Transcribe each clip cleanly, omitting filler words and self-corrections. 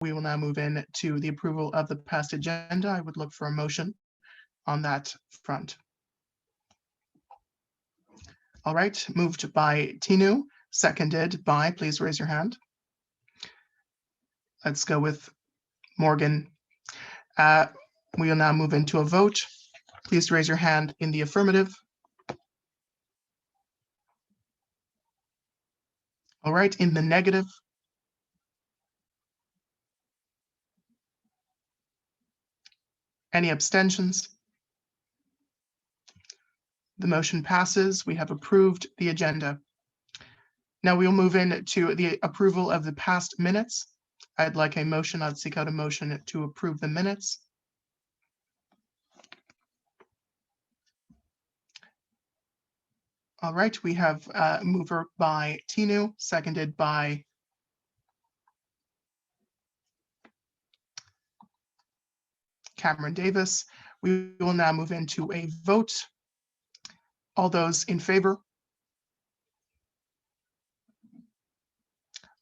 we will now move in to the approval of the past agenda. I would look for a motion on that front. All right, moved by Tinu, seconded by, please raise your hand. Let's go with Morgan. We will now move into a vote. Please raise your hand in the affirmative. All right, in the negative. Any abstentions? The motion passes. We have approved the agenda. Now we'll move in to the approval of the past minutes. I'd like a motion. I'd seek out a motion to approve the minutes. All right, we have a mover by Tinu, seconded by Cameron Davis. We will now move into a vote. All those in favor?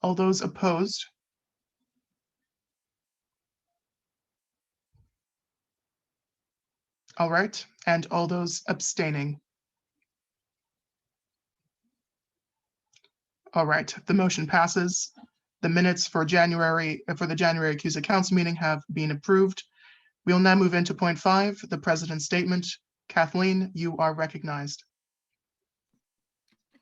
All those opposed? All right, and all those abstaining? All right, the motion passes. The minutes for the January CUSA Council meeting have been approved. We'll now move into point 5, the President's statement. Kathleen, you are recognized.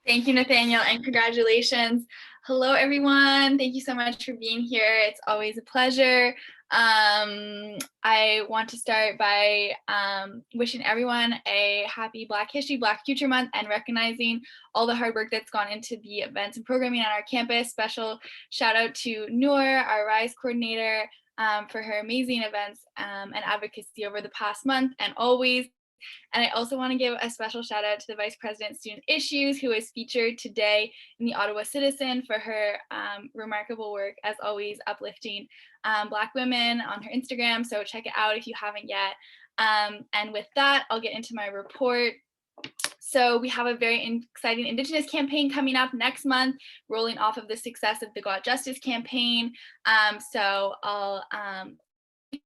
Thank you, Nathaniel, and congratulations. Hello, everyone. Thank you so much for being here. It's always a pleasure. I want to start by wishing everyone a happy Black History, Black Future Month, and recognizing all the hard work that's gone into the events and programming on our campus. Special shout out to Noor, our RISE coordinator, for her amazing events and advocacy over the past month and always. And I also want to give a special shout out to the Vice President Student Issues, who is featured today in the Ottawa Citizen for her remarkable work, as always, uplifting Black women on her Instagram. So check it out if you haven't yet. And with that, I'll get into my report. So we have a very exciting Indigenous campaign coming up next month, rolling off of the success of the Got Justice campaign. So I'll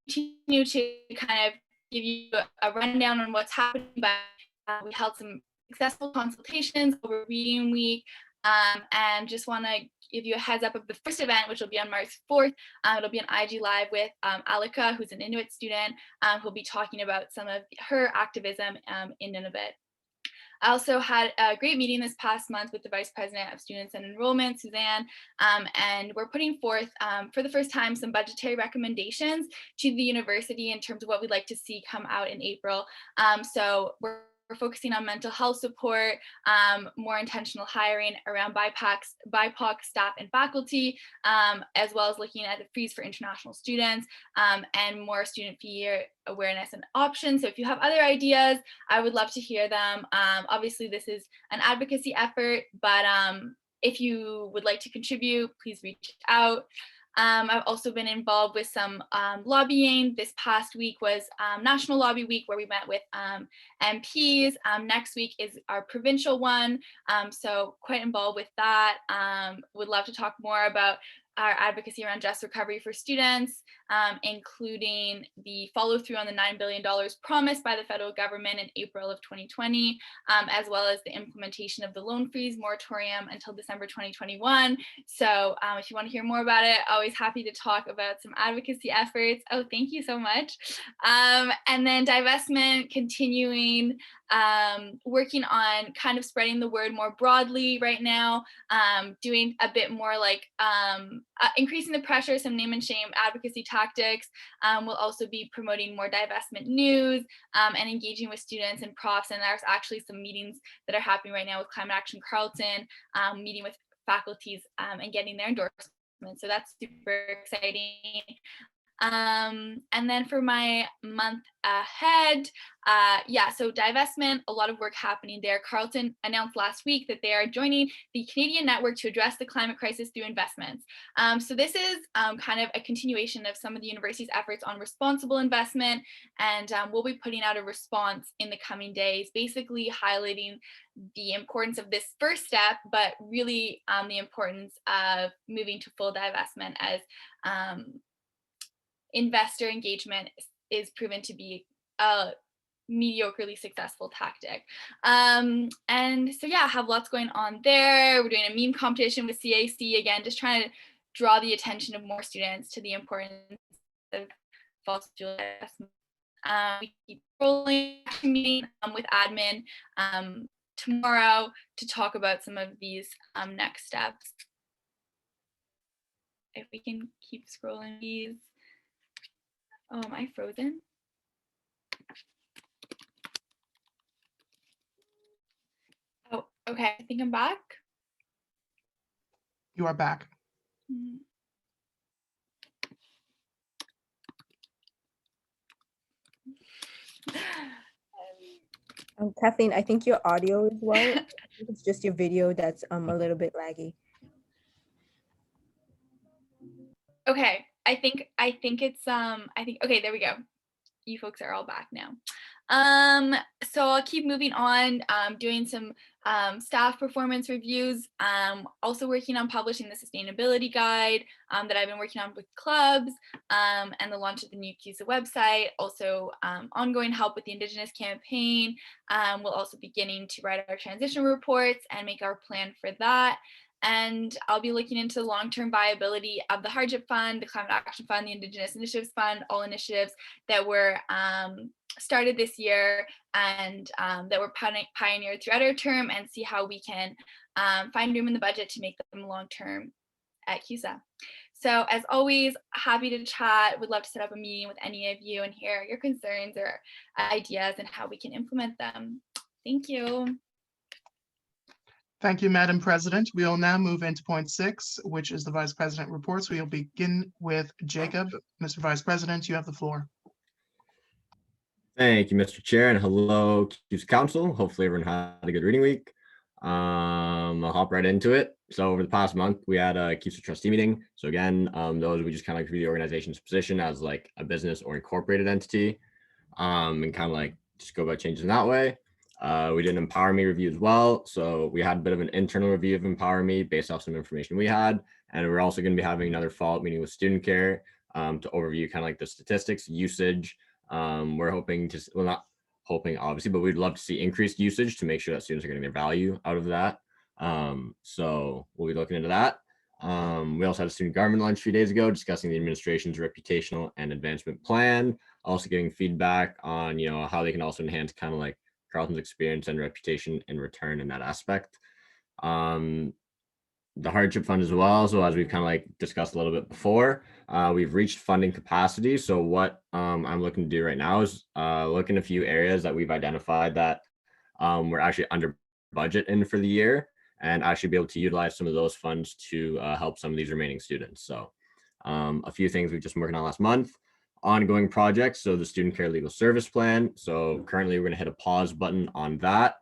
continue to kind of give you a rundown on what's happening, but we held some successful consultations over Reading Week, and just want to give you a heads up of the first event, which will be on March 4th. It'll be an IG Live with Alika, who's an Inuit student, who'll be talking about some of her activism in Nunavut. I also had a great meeting this past month with the Vice President of Students and Enrollment, Suzanne, and we're putting forth for the first time some budgetary recommendations to the university in terms of what we'd like to see come out in April. So we're focusing on mental health support, more intentional hiring around BIPOC staff and faculty, as well as looking at the fees for international students, and more student fee awareness and options. So if you have other ideas, I would love to hear them. Obviously, this is an advocacy effort, but if you would like to contribute, please reach out. I've also been involved with some lobbying. This past week was National Lobby Week, where we met with MPs. Next week is our provincial one, so quite involved with that. Would love to talk more about our advocacy around just recovery for students, including the follow through on the $9 billion promised by the federal government in April of 2020, as well as the implementation of the loan freeze moratorium until December 2021. So if you want to hear more about it, always happy to talk about some advocacy efforts. Oh, thank you so much. And then divestment, continuing, working on kind of spreading the word more broadly right now, doing a bit more like increasing the pressure, some name and shame advocacy tactics. We'll also be promoting more divestment news and engaging with students and profs. And there's actually some meetings that are happening right now with Climate Action Carleton, meeting with faculties and getting their endorsements. So that's super exciting. And then for my month ahead, so divestment, a lot of work happening there. Carleton announced last week that they are joining the Canadian network to address the climate crisis through investments. So this is kind of a continuation of some of the university's efforts on responsible investment, and we'll be putting out a response in the coming days, basically highlighting the importance of this first step, but really the importance of moving to full divestment as investor engagement is proven to be a mediocrely successful tactic. And so yeah, have lots going on there. We're doing a meme competition with CAC, again, just trying to draw the attention of more students to the importance of fossil fuel investment. We keep rolling meeting with admin tomorrow to talk about some of these next steps. If we can keep scrolling these. Oh, am I frozen? Oh, okay, I think I'm back. You are back. Kathleen, I think your audio is well. I think it's just your video that's a little bit laggy. Okay, I think it's okay, there we go. You folks are all back now. So I'll keep moving on, doing some staff performance reviews, also working on publishing the sustainability guide that I've been working on with clubs, and the launch of the new CUSA website, also ongoing help with the Indigenous campaign. We'll also be beginning to write our transition reports and make our plan for that. And I'll be looking into the long-term viability of the Hardship Fund, the Climate Action Fund, the Indigenous Initiatives Fund, all initiatives that were started this year and that were pioneered throughout our term, and see how we can find room in the budget to make them long-term at CUSA. So as always, happy to chat, would love to set up a meeting with any of you and hear your concerns or ideas and how we can implement them. Thank you. Thank you, Madam President. We will now move into point 6, which is the Vice President reports. We'll begin with Jacob. Mr. Vice President, you have the floor. Thank you, Mr. Chair, and hello, CUSA Council. Hopefully everyone had a good reading week. I'll hop right into it. So over the past month, we had a CUSA trustee meeting. So again, those we just kind of like review the organization's position as like a business or incorporated entity, and kind of like just go about changes in that way. We did an Empower Me review as well. So we had a bit of an internal review of Empower Me based off some information we had. And we're also going to be having another follow-up meeting with Student Care to overview kind of like the statistics, usage. We're hoping to, well, not hoping obviously, but we'd love to see increased usage to make sure that students are getting their value out of that. So we'll be looking into that. We also had a student government lunch a few days ago discussing the administration's reputational and advancement plan, also giving feedback on, you know, how they can also enhance kind of like Carleton's experience and reputation in return in that aspect. The hardship fund as well. So as we've kind of like discussed a little bit before, we've reached funding capacity. So what I'm looking to do right now is look in a few areas that we've identified that we're actually under budget in for the year, and actually be able to utilize some of those funds to help some of these remaining students. So a few things we've just been working on last month. Ongoing projects, so the Student Care Legal Service Plan. So currently we're going to hit a pause button on that.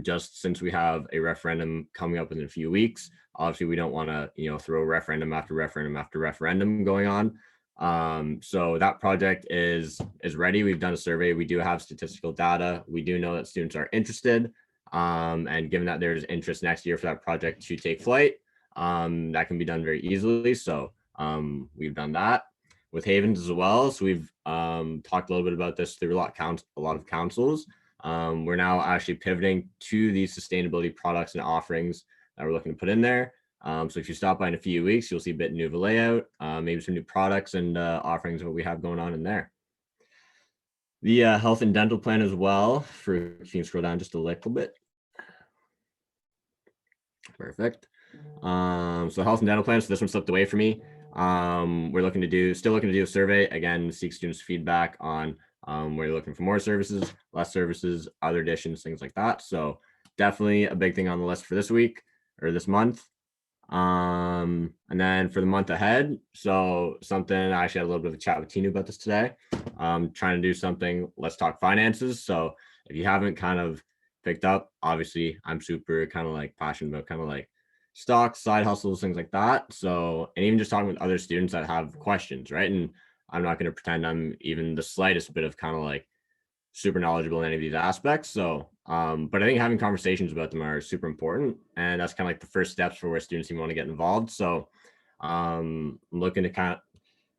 Just since we have a referendum coming up in a few weeks, obviously we don't want to, you know, throw referendum after referendum after referendum going on. So that project is ready. We've done a survey. We do have statistical data. We do know that students are interested. And given that there's interest next year for that project to take flight, that can be done very easily. So we've done that with Havens as well. So we've talked a little bit about this through a lot of councils. We're now actually pivoting to these sustainability products and offerings that we're looking to put in there. So if you stop by in a few weeks, you'll see a bit new of a layout, maybe some new products and offerings of what we have going on in there. The health and dental plan as well, for, if you can scroll down just a little bit. Perfect. So health and dental plan, so this one slipped away from me. We're still looking to do a survey, again, seek students' feedback on where you're looking for more services, less services, other additions, things like that. So definitely a big thing on the list for this week or this month. And then for the month ahead, so something I actually had a little bit of a chat with Tina about this today. Trying to do something, let's talk finances. So if you haven't kind of picked up, obviously I'm super kind of like passionate about kind of like stocks, side hustles, things like that. So, and even just talking with other students that have questions, right? And I'm not going to pretend I'm even the slightest bit of kind of like super knowledgeable in any of these aspects. So, but I think having conversations about them are super important. And that's kind of like the first steps for where students even want to get involved. So, I'm looking to kind of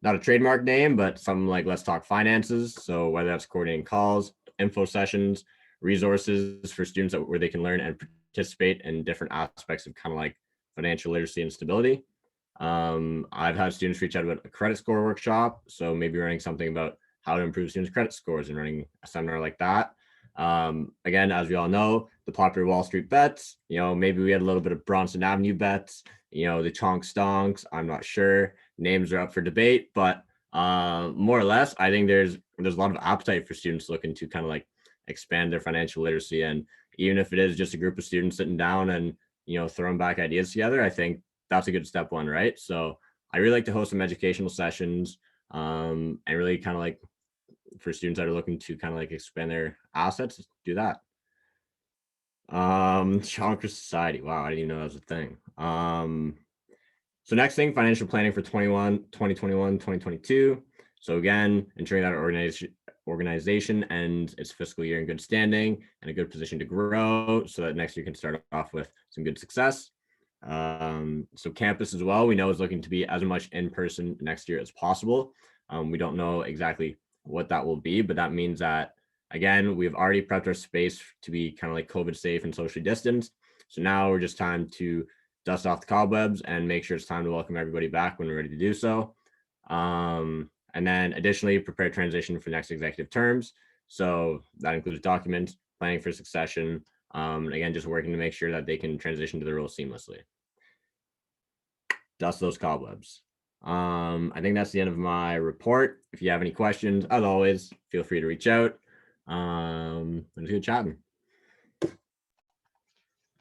not a trademark name, but something like Let's Talk Finances. So whether that's coordinating calls, info sessions, resources for students where they can learn and participate in different aspects of kind of like financial literacy and stability. I've had students reach out about a credit score workshop. So maybe running something about how to improve students' credit scores and running a seminar like that. Again, as we all know, the popular Wall Street bets, maybe we had a little bit of Bronson Avenue bets, the chonk stonks, I'm not sure. Names are up for debate, but more or less, I think there's a lot of appetite for students looking to kind of like expand their financial literacy. And even if it is just a group of students sitting down and, throwing back ideas together, I think that's a good step one, right? So I really like to host some educational sessions and really kind of like for students that are looking to kind of like expand their assets, do that. Chakra Society. Wow, I didn't even know that was a thing. So next thing, financial planning for 2021, 2022. So again, ensuring that our organization ends its fiscal year in good standing and a good position to grow so that next year can start off with some good success. So campus as well, we know is looking to be as much in person next year as possible. We don't know exactly what that will be, but that means that, again, we've already prepped our space to be kind of like COVID safe and socially distanced. So now we're just time to dust off the cobwebs and make sure it's time to welcome everybody back when we're ready to do so. And then additionally, prepare transition for next executive terms. So that includes documents, planning for succession, again, just working to make sure that they can transition to the role seamlessly. Dust those cobwebs. I think that's the end of my report. If you have any questions, as always, feel free to reach out. Let's get chatting.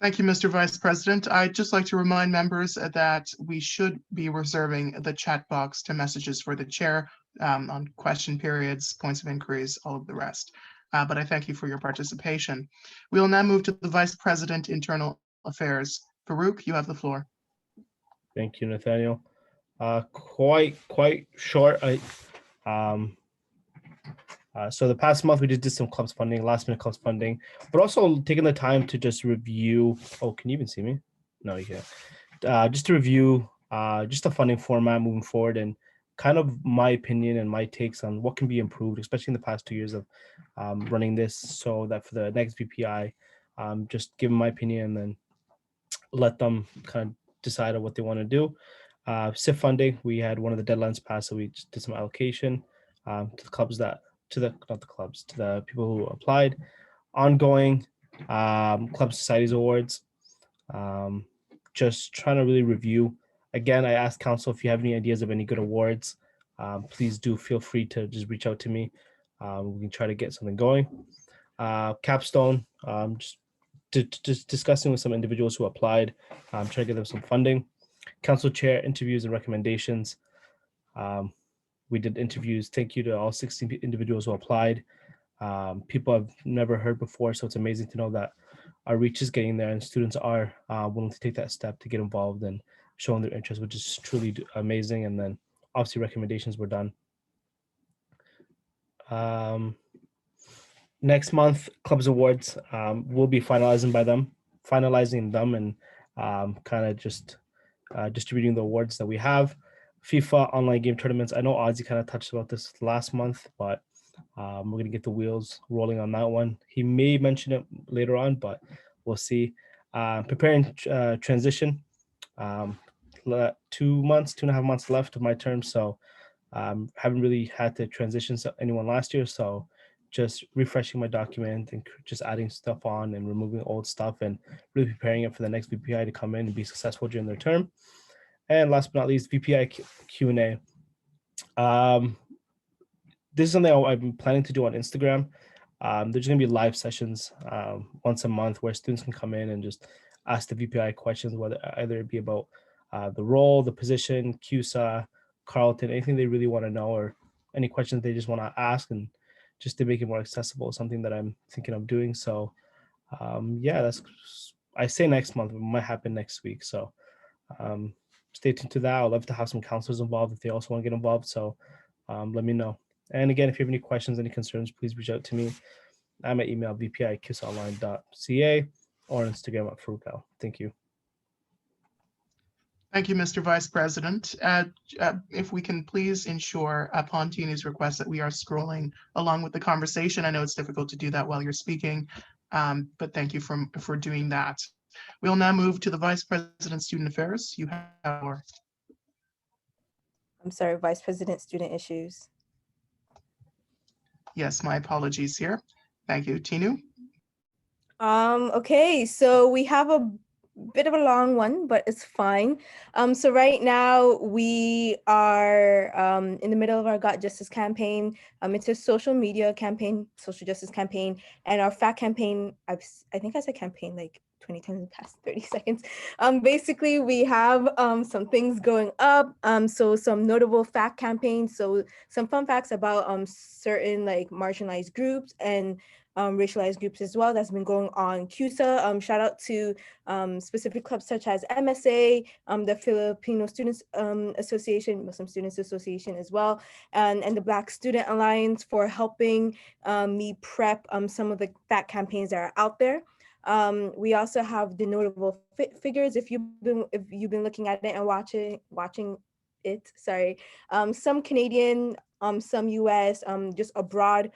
Thank you, Mr. Vice President. I'd just like to remind members that we should be reserving the chat box to messages for the chair on question periods, points of inquiries, all of the rest. But I thank you for your participation. We will now move to the Vice President, Internal Affairs. Farouk, you have the floor. Thank you, Nathaniel. Quite short. So the past month we just did some clubs funding, last minute clubs funding, but also taking the time to just review. Oh, can you even see me? No, you can't. Just to review just the funding format moving forward and kind of my opinion and my takes on what can be improved, especially in the past 2 years of running this, so that for the next VPI, just give them my opinion and then let them kind of decide on what they want to do. SIF funding, we had one of the deadlines passed, so we just did some allocation to the clubs to the people who applied. Ongoing club societies awards, just trying to really review. Again, I asked council if you have any ideas of any good awards, please do feel free to just reach out to me. We can try to get something going. Capstone, just discussing with some individuals who applied, trying to get them some funding. Council chair interviews and recommendations. We did interviews. Thank you to all 16 individuals who applied. People I've never heard before, so it's amazing to know that our reach is getting there and students are willing to take that step to get involved and showing their interest, which is truly amazing. And then obviously recommendations were done. Next month, clubs awards, we'll be finalizing them and kind of just distributing the awards that we have. FIFA online game tournaments. I know Ozzy kind of touched about this last month, but we're going to get the wheels rolling on that one. He may mention it later on, but we'll see. Preparing transition. 2.5 months left of my term, so haven't really had to transition anyone last year, so just refreshing my document and just adding stuff on and removing old stuff and really preparing it for the next VPI to come in and be successful during their term. And last but not least, VPI Q&A. This is something I've been planning to do on Instagram. There's going to be live sessions once a month where students can come in and just ask the VPI questions, whether either it be about the role, the position, CUSA, Carleton, anything they really want to know, or any questions they just want to ask, and just to make it more accessible, something that I'm thinking of doing. So yeah, I say next month, it might happen next week. So stay tuned to that. I'd love to have some counselors involved if they also want to get involved. So let me know. And again, if you have any questions, any concerns, please reach out to me. I'm at email vpi@cusaonline.ca or on Instagram at Frugal. Thank you. Thank you, Mr. Vice President. If we can please ensure upon Tina's request that we are scrolling along with the conversation. I know it's difficult to do that while you're speaking, but thank you for doing that. We'll now move to the Vice President, Student Affairs. You have more. I'm sorry, Vice President, Student Issues. Yes, my apologies here. Thank you, Tinu. Okay, so we have a bit of a long one, but it's fine. So right now we are in the middle of our Got Justice campaign. It's a social media campaign, social justice campaign, and our fact campaign. I think I said campaign like 20 times in the past 30 seconds. Basically, we have some things going up. So some notable fact campaigns. So some fun facts about certain like marginalized groups and racialized groups as well that's been going on CUSA. Shout out to specific clubs such as MSA, the Filipino Students Association, Muslim Students Association as well, and the Black Student Alliance for helping me prep some of the fact campaigns that are out there. We also have the notable figures. If you've been looking at it and watching it, sorry, some Canadian, some US, just a broad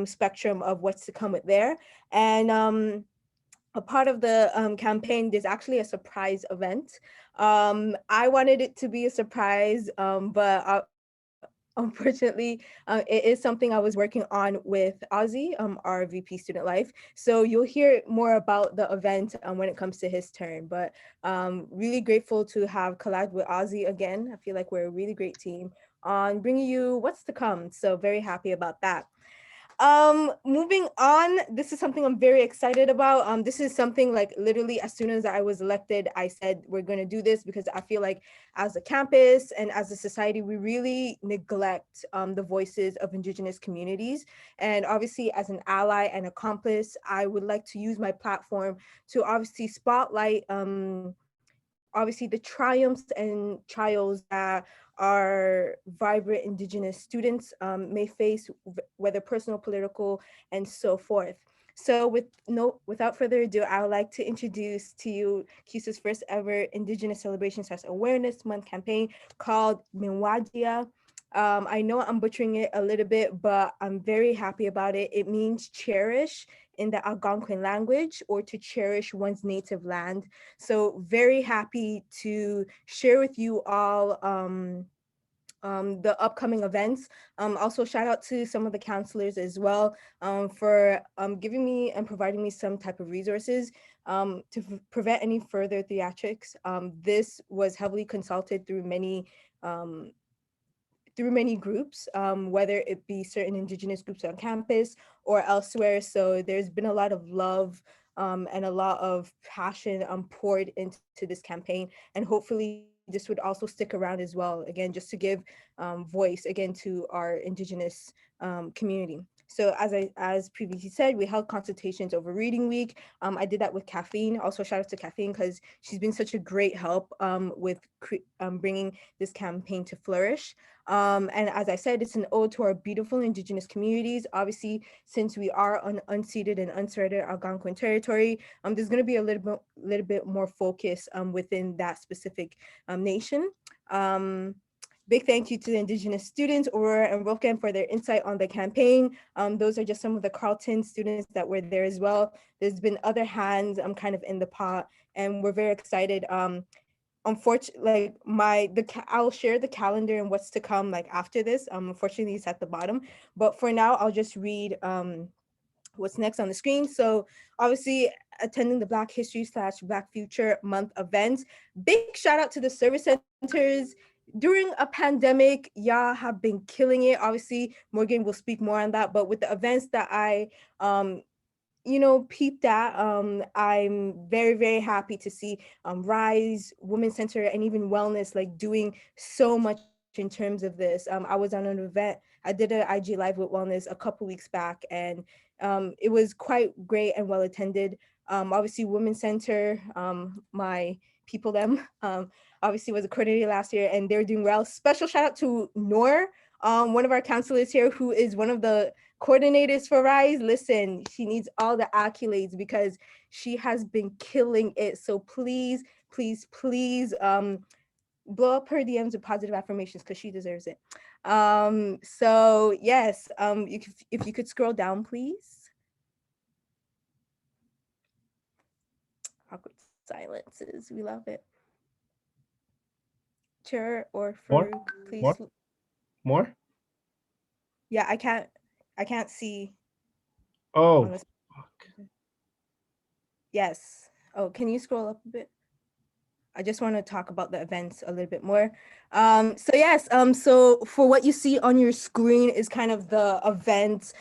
spectrum of what's to come with there. And a part of the campaign, there's actually a surprise event. I wanted it to be a surprise, but unfortunately, it is something I was working on with Ozzy, our VP Student Life. So you'll hear more about the event when it comes to his turn. But really grateful to have collabed with Ozzy again. I feel like we're a really great team on bringing you what's to come. So very happy about that. Moving on, this is something I'm very excited about. This is something like literally as soon as I was elected, I said, we're going to do this because I feel like as a campus and as a society, we really neglect the voices of Indigenous communities. And obviously as an ally and accomplice, I would like to use my platform to obviously spotlight obviously the triumphs and trials that our vibrant Indigenous students may face, whether personal, political, and so forth. So without further ado, I would like to introduce to you CUSA's first ever Indigenous Celebrations Awareness Month campaign called Minwadia. I know I'm butchering it a little bit, but I'm very happy about it. It means cherish in the Algonquin language, or to cherish one's native land. So very happy to share with you all the upcoming events. Also shout out to some of the counselors as well for giving me and providing me some type of resources to prevent any further theatrics. This was heavily consulted through many groups, whether it be certain Indigenous groups on campus or elsewhere. So there's been a lot of love and a lot of passion poured into this campaign. And hopefully this would also stick around as well, again, just to give voice again to our Indigenous community. So as previously said, we held consultations over Reading Week. I did that with Kathleen. Also shout out to Kathleen because she's been such a great help with bringing this campaign to flourish. And as I said, it's an ode to our beautiful Indigenous communities. Obviously, since we are on unceded and unsurrendered Algonquin territory, there's going to be a little bit more focus within that specific nation. Big thank you to the Indigenous students, Aurora and Wolfgang, for their insight on the campaign. Those are just some of the Carleton students that were there as well. There's been other hands kind of in the pot, and we're very excited. Unfortunately, I'll share the calendar and what's to come like after this. Unfortunately, it's at the bottom, but for now, I'll just read what's next on the screen. So obviously attending the Black History / Black Future Month events. Big shout out to the service centers. During a pandemic, y'all have been killing it. Obviously, Morgan will speak more on that, but with the events that I peeped at, I'm very, very happy to see Rise, Women's Center, and even Wellness like doing so much in terms of this. I was on an event, I did an IG Live with Wellness a couple weeks back, and it was quite great and well attended. Obviously, Women's Center, my people them, obviously was a coordinator last year, and they're doing well. Special shout out to Noor, one of our counselors here, who is one of the coordinators for Rise. Listen, she needs all the accolades because she has been killing it. So please, please, please blow up her DMs with positive affirmations because she deserves it. So yes, if you could scroll down, please. Awkward silences, we love it. Chair or More? Farouk, please. More? More? Yeah, I can't see Oh, on this. fuck. Yes. Oh, can you scroll up a bit? I just want to talk about the events a little bit more. So yes, so for what you see on your screen is kind of the event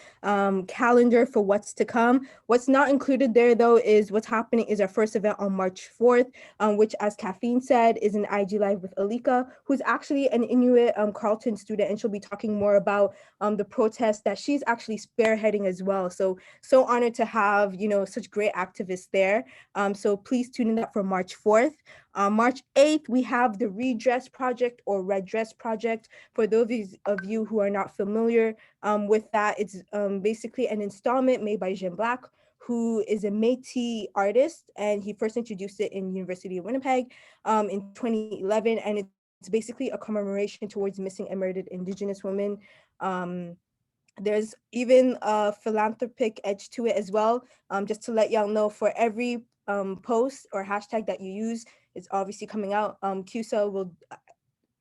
calendar for what's to come. What's not included there though is what's happening is our first event on March 4th, which as Caffeine said is an IG Live with Alika, who's actually an Inuit Carleton student, and she'll be talking more about the protest that she's actually spearheading as well. So honored to have, you know, such great activists there. So please tune in that for March 4th. March 8th, we have the Redress Project or Redress Project. For those of you who are not familiar with that, it's basically an installment made by Jean Black, who is a Métis artist, and he first introduced it in University of Winnipeg in 2011, and it's basically a commemoration towards missing and murdered Indigenous women. There's even a philanthropic edge to it as well. Just to let y'all know, for every post or hashtag that you use, it's obviously coming out. CUSA will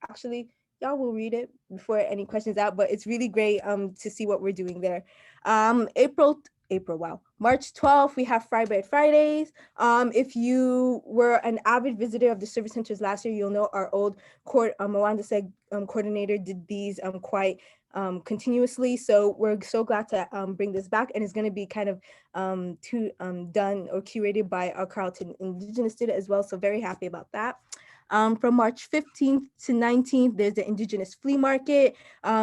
actually, y'all will read it before any questions out, but it's really great to see what we're doing there. March 12th, we have Fry Bread Fridays. If you were an avid visitor of the service centers last year, you'll know our old Mwanda said coordinator did these quite continuously. So we're so glad to bring this back, and it's going to be kind of done or curated by our Carleton Indigenous student as well. So very happy about that. From March 15th to 19th, there's the Indigenous Flea Market.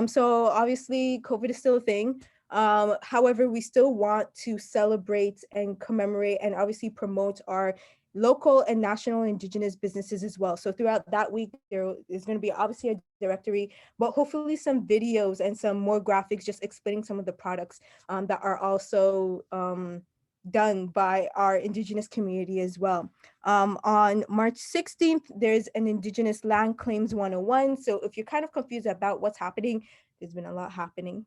So obviously COVID is still a thing. However, we still want to celebrate and commemorate and obviously promote our local and national Indigenous businesses as well. So throughout that week, there is going to be obviously a directory, but hopefully some videos and some more graphics just explaining some of the products that are also done by our Indigenous community as well. On March 16th, there's an Indigenous Land Claims 101. So if you're kind of confused about what's happening, there's been a lot happening.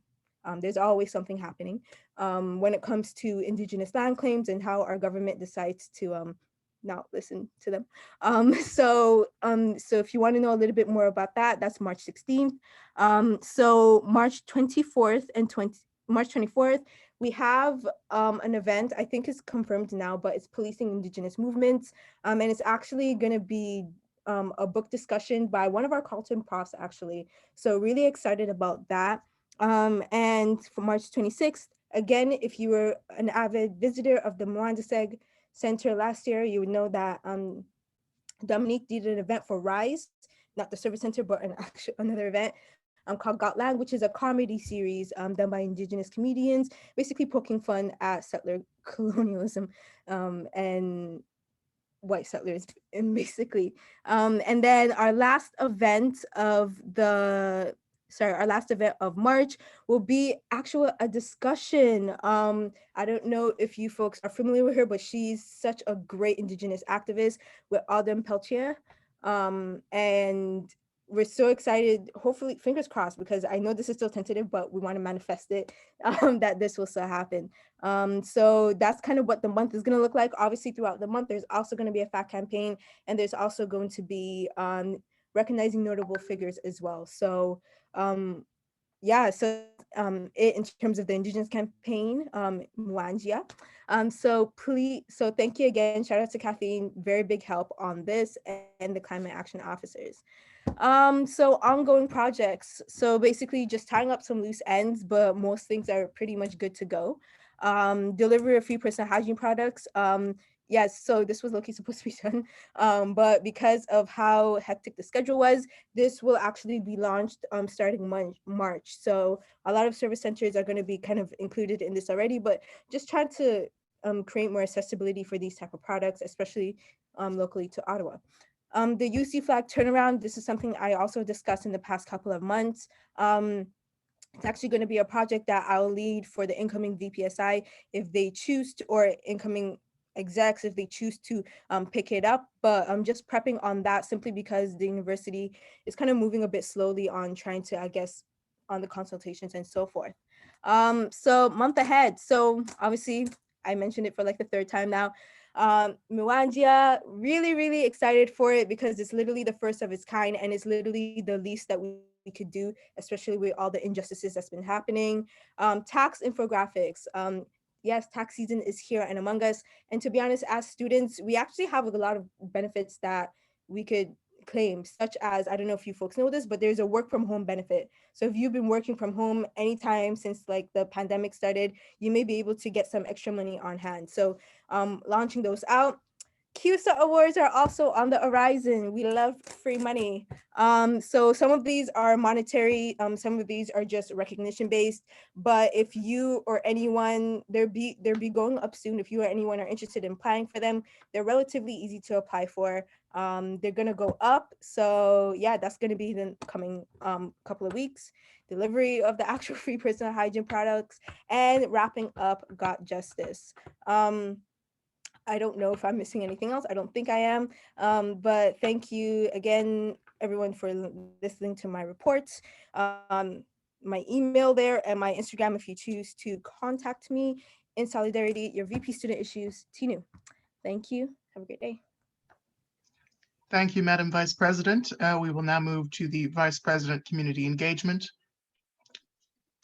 There's always something happening when it comes to Indigenous land claims and how our government decides to not listen to them. So if you want to know a little bit more about that, that's March 16th. So March 24th and March 24th, we have an event, I think it's confirmed now, but it's Policing Indigenous Movements. And it's actually going to be a book discussion by one of our Carleton profs, actually. So really excited about that. And for March 26th, again, if you were an avid visitor of the Mwandaseg Center last year, you would know that Dominique did an event for Rise, not the service center, but another event called Gotland, which is a comedy series done by Indigenous comedians, basically poking fun at settler colonialism and white settlers, and basically. And then our last event of March will be a discussion. I don't know if you folks are familiar with her, but she's such a great Indigenous activist with Alden Peltier. And we're so excited, hopefully, fingers crossed, because I know this is still tentative, but we want to manifest it, that this will still happen. So that's kind of what the month is going to look like. Obviously, throughout the month, there's also going to be a fact campaign, and there's also going to be recognizing notable figures as well. So yeah, so in terms of the Indigenous campaign, Mwanjia. So thank you again. Shout out to Caffeine, very big help on this, and the climate action officers. So ongoing projects. So basically just tying up some loose ends, but most things are pretty much good to go. Delivery of free personal hygiene products. Yes, so this was low-key supposed to be done, but because of how hectic the schedule was, this will actually be launched starting March. So a lot of service centers are going to be kind of included in this already, but just trying to create more accessibility for these type of products, especially locally to Ottawa. The UC flag turnaround, this is something I also discussed in the past couple of months. It's actually going to be a project that I'll lead for the incoming VPSI if they choose to, or incoming execs if they choose to pick it up. But I'm just prepping on that simply because the university is kind of moving a bit slowly on trying to, I guess, on the consultations and so forth. So month ahead. So obviously I mentioned it for like the third time now. Miwanjia, really excited for it because it's literally the first of its kind and it's literally the least that we could do, especially with all the injustices that's been happening. Tax infographics. Yes, tax season is here and among us. And to be honest, as students, we actually have a lot of benefits that we could claim, such as, I don't know if you folks know this, but there's a work from home benefit. So if you've been working from home anytime since like the pandemic started, you may be able to get some extra money on hand. So launching those out. CUSA awards are also on the horizon. We love free money. So some of these are monetary, some of these are just recognition based. But if you or anyone, they'll be going up soon. If you or anyone are interested in applying for them, they're relatively easy to apply for. They're gonna go up. So yeah, that's gonna be the coming couple of weeks. Delivery of the actual free personal hygiene products and wrapping up Got Justice. I don't know if I'm missing anything else. I don't think I am. But thank you again, everyone, for listening to my reports. My email there and my Instagram if you choose to contact me. In solidarity, your VP Student Issues, Tinu. Thank you. Have a great day. Thank you, Madam Vice President. We will now move to the Vice President Community Engagement.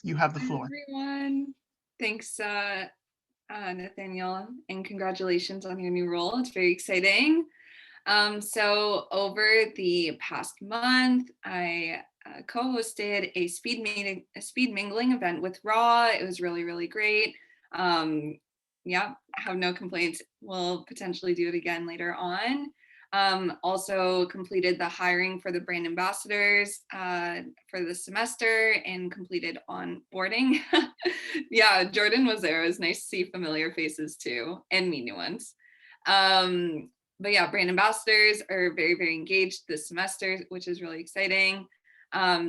You have the floor. Hi, everyone. Thanks, Nathaniel, and congratulations on your new role. It's very exciting. So over the past month, I co-hosted a speed mingling event with Raw. It was really great. Yeah, I have no complaints. We'll potentially do it again later on. Also completed the hiring for the brand ambassadors for the semester and completed onboarding. Yeah, Jordan was there. It was nice to see familiar faces too, and meet new ones. But yeah, brand ambassadors are very engaged this semester, which is really exciting.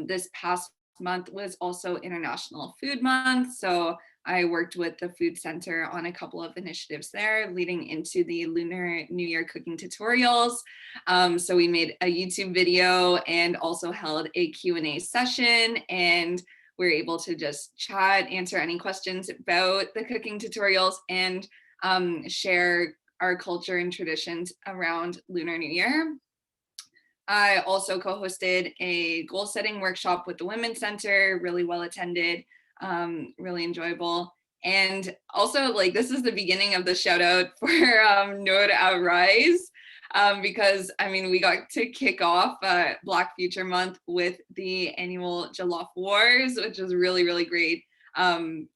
This past month was also International Food Month. So I worked with the Food Center on a couple of initiatives there leading into the Lunar New Year cooking tutorials. So we made a YouTube video and also held a Q&A session, and we were able to just chat, answer any questions about the cooking tutorials, and share our culture and traditions around Lunar New Year. I also co-hosted a goal setting workshop with the Women's Center, really well attended. Really enjoyable. And also, like, this is the beginning of the shout out for Noor Rise, because I mean, we got to kick off Black Future Month with the annual Jollof Wars, which was really great.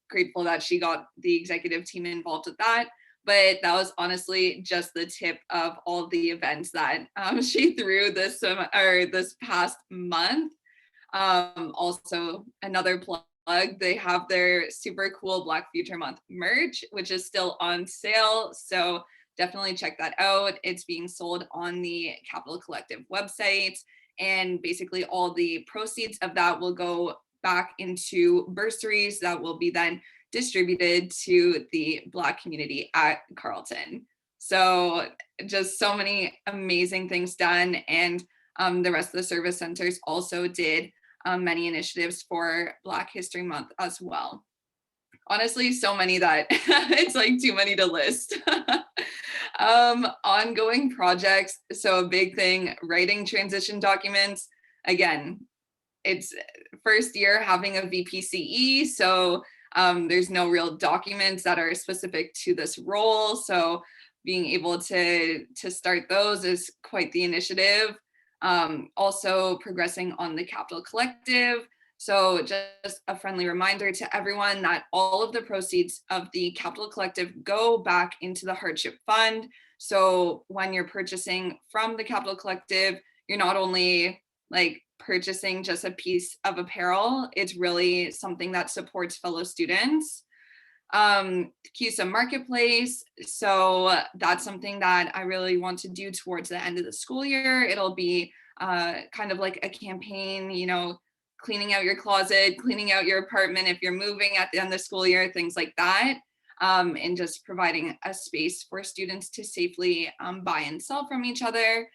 Grateful that she got the executive team involved with that. But that was honestly just the tip of all of the events that she threw this past month. Also, another plug, they have their super cool Black Future Month merch, which is still on sale. So definitely check that out. It's being sold on the Capital Collective website. And basically all the proceeds of that will go back into bursaries that will be then distributed to the Black community at Carleton. So just so many amazing things done. And the rest of the service centers also did many initiatives for Black History Month as well. Honestly, so many that it's like too many to list. Ongoing projects. So a big thing, writing transition documents. Again, it's first year having a VPCE. So there's no real documents that are specific to this role. So being able to start those is quite the initiative. Also progressing on the Capital Collective. So just a friendly reminder to everyone that all of the proceeds of the Capital Collective go back into the hardship fund. So when you're purchasing from the Capital Collective, you're not only like purchasing just a piece of apparel, it's really something that supports fellow students. CUSA Marketplace. So that's something that I really want to do towards the end of the school year. It'll be kind of like a campaign, you know, cleaning out your closet, cleaning out your apartment if you're moving at the end of the school year, things like that. and just providing a space for students to safely buy and sell from each other.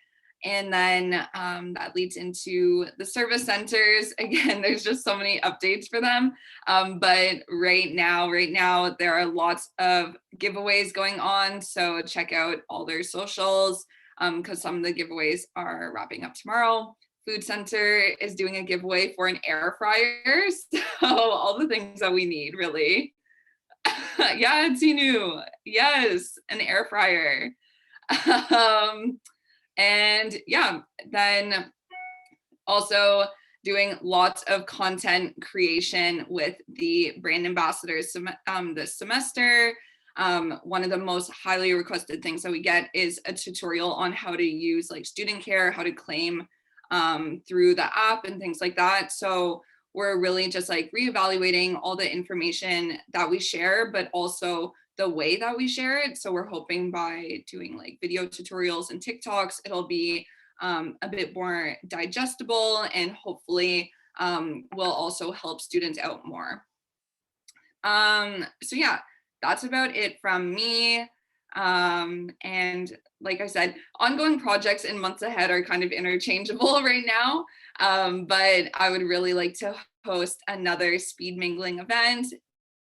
And then that leads into the service centers. Again, there's just so many updates for them. But right now, there are lots of giveaways going on. So check out all their socials because some of the giveaways are wrapping up tomorrow. Food Center is doing a giveaway for an air fryer. So all the things that we need, really. Yeah, Tinu. Yes, an air fryer. And yeah, then also doing lots of content creation with the brand ambassadors this semester. One of the most highly requested things that we get is a tutorial on how to use like student care, how to claim through the app and things like that. So we're really just like reevaluating all the information that we share, but also the way that we share it. So we're hoping by doing like video tutorials and TikToks, it'll be a bit more digestible and hopefully will also help students out more. So yeah, that's about it from me. And like I said, ongoing projects in months ahead are kind of interchangeable right now. But I would really like to host another speed mingling event.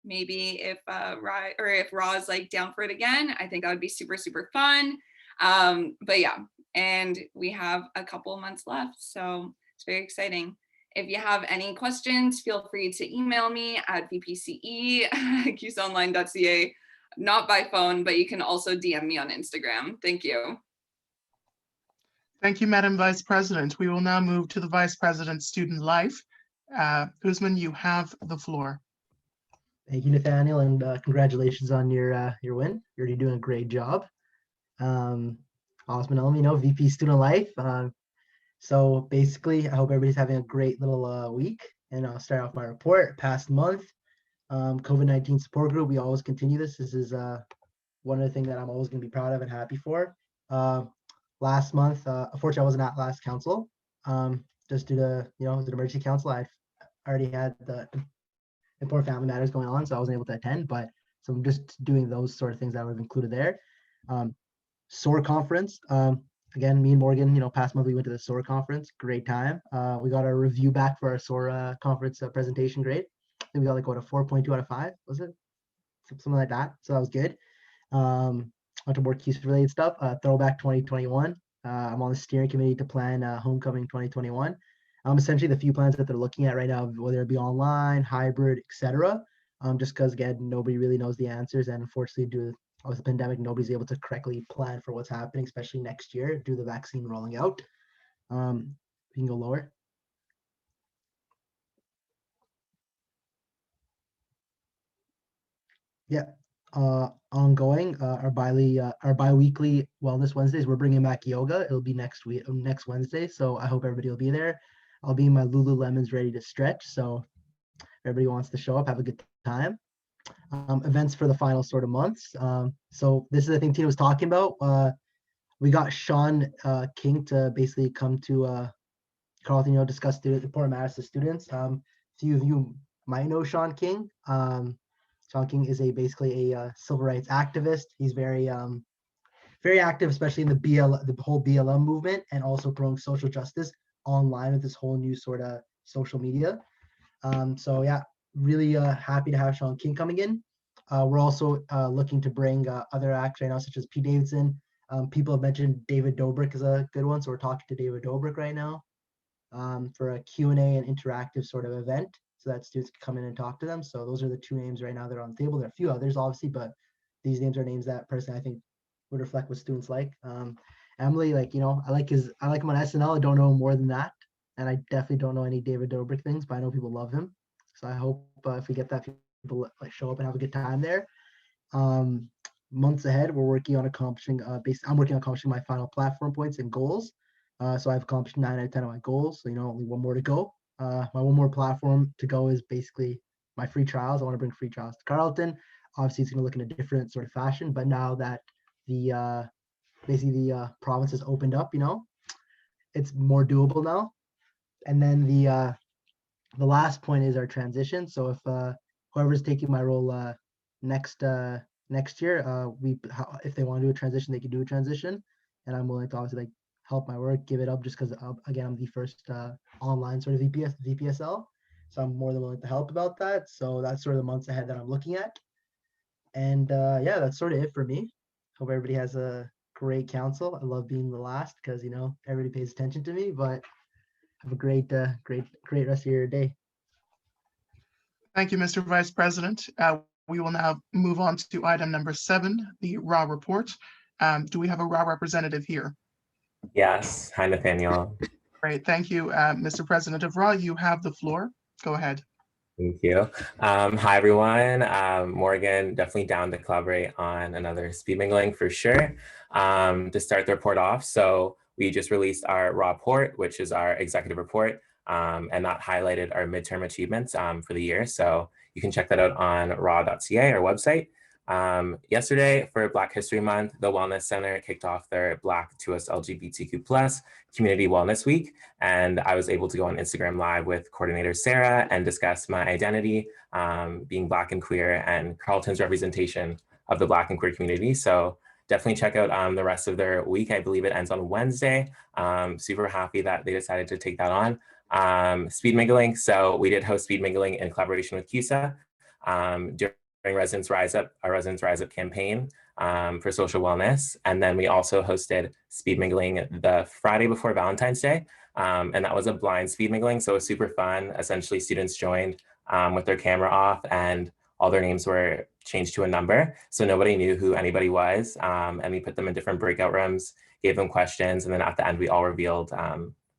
Maybe if Ra is like down for it again, I think that would be super, super fun. But yeah, and we have a couple months left, so it's very exciting. If you have any questions, feel free to email me at vpce@cusaonline.ca, not by phone, but you can also DM me on Instagram. Thank you. Thank you, Madam Vice President. We will now move to the Vice President Student Life. Usman, you have the floor. Thank you, Nathaniel, and congratulations on your win. You're already doing a great job. Osman Elmi, VP Student Life. So basically, I hope everybody's having a great little week. And I'll start off my report. Past month, COVID-19 support group. We always continue this. This is one of the things that I'm always going to be proud of and happy for. Last month, unfortunately, I wasn't at last council. Just due to it was an emergency council. I already had the important family matters going on, so I wasn't able to attend, but so I'm just doing those sort of things that were included there. SOAR conference, again, me and Morgan, past month we went to the SOAR conference, great time. We got our review back for our SOAR conference presentation grade. I think we got like a 4.2 out of 5, was it? Something like that, so that was good. Bunch of more CUSA related stuff. Throwback 2021, I'm on the steering committee to plan homecoming 2021. Essentially the few plans that they're looking at right now, whether it be online, hybrid, etc. Just because again, nobody really knows the answers, and unfortunately, due to the pandemic, nobody's able to correctly plan for what's happening, especially next year due to the vaccine rolling out. You can go lower. Yeah. Ongoing, our bi-weekly wellness Wednesdays. We're bringing back yoga. It'll be next Wednesday, so I hope everybody will be there. I'll be in my Lululemons ready to stretch, so if everybody wants to show up, have a good time. Events for the final sort of months. So this is the thing Tina was talking about. We got Sean King to basically come to Carleton, discuss important matters to students. Few of you might know Sean King. Sean King is basically a civil rights activist. He's very active, especially in the whole BLM movement, and also promoting social justice online with this whole new sort of social media. So yeah, really happy to have Sean King coming in. We're also looking to bring other acts right now, such as Pete Davidson. People have mentioned David Dobrik is a good one, so we're talking to David Dobrik right now for a Q&A and interactive sort of event, so that students can come in and talk to them. So those are the two names right now that are on the table. There are a few others, obviously, but these names are names that personally I think would reflect what students like. Emily, I like him on SNL. I don't know more than that, and I definitely don't know any David Dobrik things, but I know people love him. So I hope if we get that, people show up and have a good time there. Months ahead, we're working on accomplishing. I'm working on accomplishing my final platform points and goals. So I've accomplished 9 out of 10 of my goals. So only one more to go. My one more platform to go is basically my free trials. I want to bring free trials to Carleton. Obviously, it's going to look in a different sort of fashion, but now that the province has opened up, it's more doable now. And then the last point is our transition. So if whoever's taking my role next year, if they want to do a transition, they can do a transition, and I'm willing to obviously like help my work, give it up, just because again I'm the first online sort of VPSL, so I'm more than willing to help about that. So that's sort of the months ahead that I'm looking at, and yeah, that's sort of it for me. Hope everybody has a great council. I love being the last because everybody pays attention to me, but have a great rest of your day. Thank you, Mr. Vice President. We will now move on to item number 7, the RAW report. Do we have a RAW representative here? Yes. Hi, Nathaniel. Great, thank you. Mr. President of RAW, you have the floor. Go ahead. Thank you. Hi, everyone. Morgan, definitely down to collaborate on another speed mingling for sure. To start the report off, so we just released our RAW report, which is our executive report, and that highlighted our midterm achievements for the year. So you can check that out on raw.ca, our website. Yesterday, for Black History Month, the Wellness Center kicked off their Black to us LGBTQ+ Community Wellness Week, and I was able to go on Instagram Live with coordinator Sarah and discuss my identity, being Black and queer, and Carleton's representation of the Black and queer community. So definitely check out the rest of their week. I believe it ends on Wednesday. Super happy that they decided to take that on. Speed mingling. So we did host speed mingling in collaboration with CUSA during Residents Rise Up, our Residents Rise Up campaign for social wellness. And then we also hosted speed mingling the Friday before Valentine's Day. And that was a blind speed mingling. So it was super fun. Essentially, students joined with their camera off and all their names were changed to a number. So nobody knew who anybody was. And we put them in different breakout rooms, gave them questions. And then at the end, we all revealed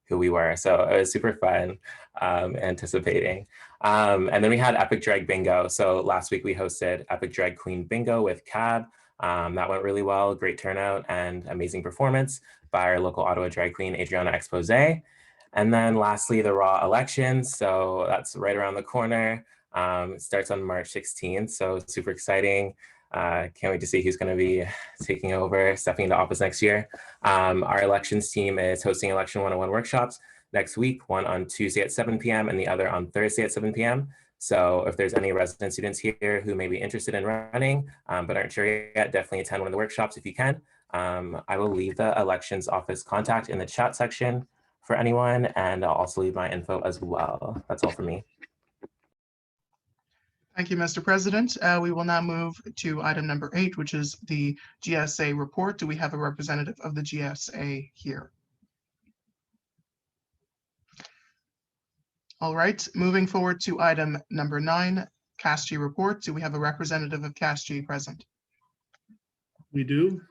who we were. So it was super fun, anticipating. And then we had Epic Drag Bingo. So last week we hosted Epic Drag Queen Bingo with Cab. That went really well, great turnout and amazing performance by our local Ottawa drag queen, Adriana Expose. And then lastly, the RAW elections. So that's right around the corner. It starts on March 16th, so super exciting. Can't wait to see who's going to be taking over, stepping into office next year. Our elections team is hosting Election 101 workshops next week, one on Tuesday at 7 p.m. and the other on Thursday at 7 p.m. So if there's any resident students here who may be interested in running but aren't sure yet, definitely attend one of the workshops if you can. I will leave the elections office contact in the chat section for anyone, and I'll also leave my info as well. That's all for me. Thank you, Mr. President. We will now move to item number 8, which is the GSA report. Do we have a representative of the GSA here? All right, moving forward to item number 9, CASG report. Do we have a representative of CASG present? We do.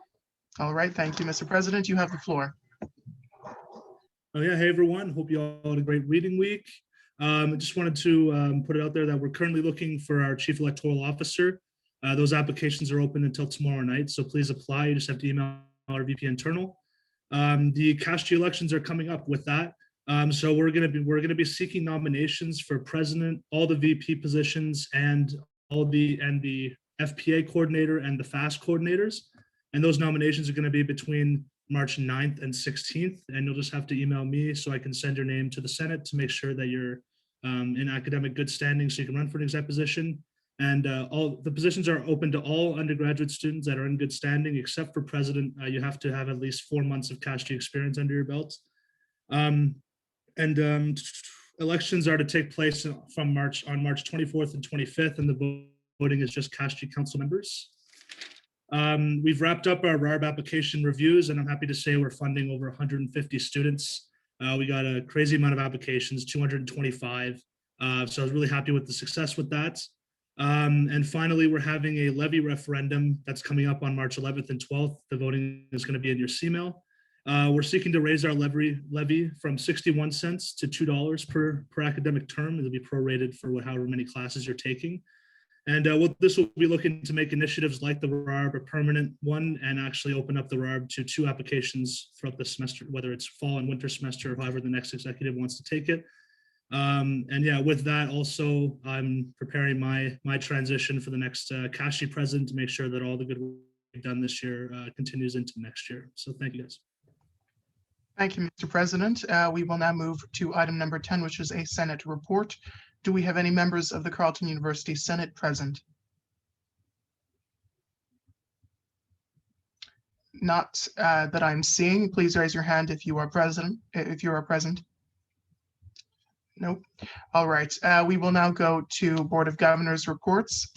All right, thank you, Mr. President. You have the floor. Oh yeah, hey everyone. Hope you all had a great reading week. I just wanted to put it out there that we're currently looking for our chief electoral officer. Those applications are open until tomorrow night, so please apply. You just have to email our VP internal. The CASG elections are coming up with that. So we're gonna be seeking nominations for president, all the VP positions, and the FPA coordinator and the FAST coordinators. And those nominations are going to be between March 9th and 16th. And you'll just have to email me so I can send your name to the Senate to make sure that you're in academic good standing so you can run for an exec position. And all the positions are open to all undergraduate students that are in good standing, except for president. You have to have at least 4 months of CASG experience under your belt. Elections are to take place on March 24th and 25th, and the voting is just CASG council members. We've wrapped up our RARB application reviews, and I'm happy to say we're funding over 150 students. We got a crazy amount of applications, 225. So I was really happy with the success with that. And finally, we're having a levy referendum that's coming up on March 11th and 12th. The voting is going to be in your CMail. We're seeking to raise our levy from 61 cents to $2 per academic term. It'll be prorated for however many classes you're taking. And this will be looking to make initiatives like the RARB a permanent one and actually open up the RARB to 2 applications throughout the semester, whether it's fall and winter semester, or however the next executive wants to take it. And yeah, with that also, I'm preparing my transition for the next CASG president to make sure that all the good work we've done this year continues into next year. So thank you guys. Thank you, Mr. President. We will now move to item number 10, which is a Senate report. Do we have any members of the Carleton University Senate present? Not that I'm seeing. Please raise your hand if you are present. Nope. All right. We will now go to Board of Governors reports.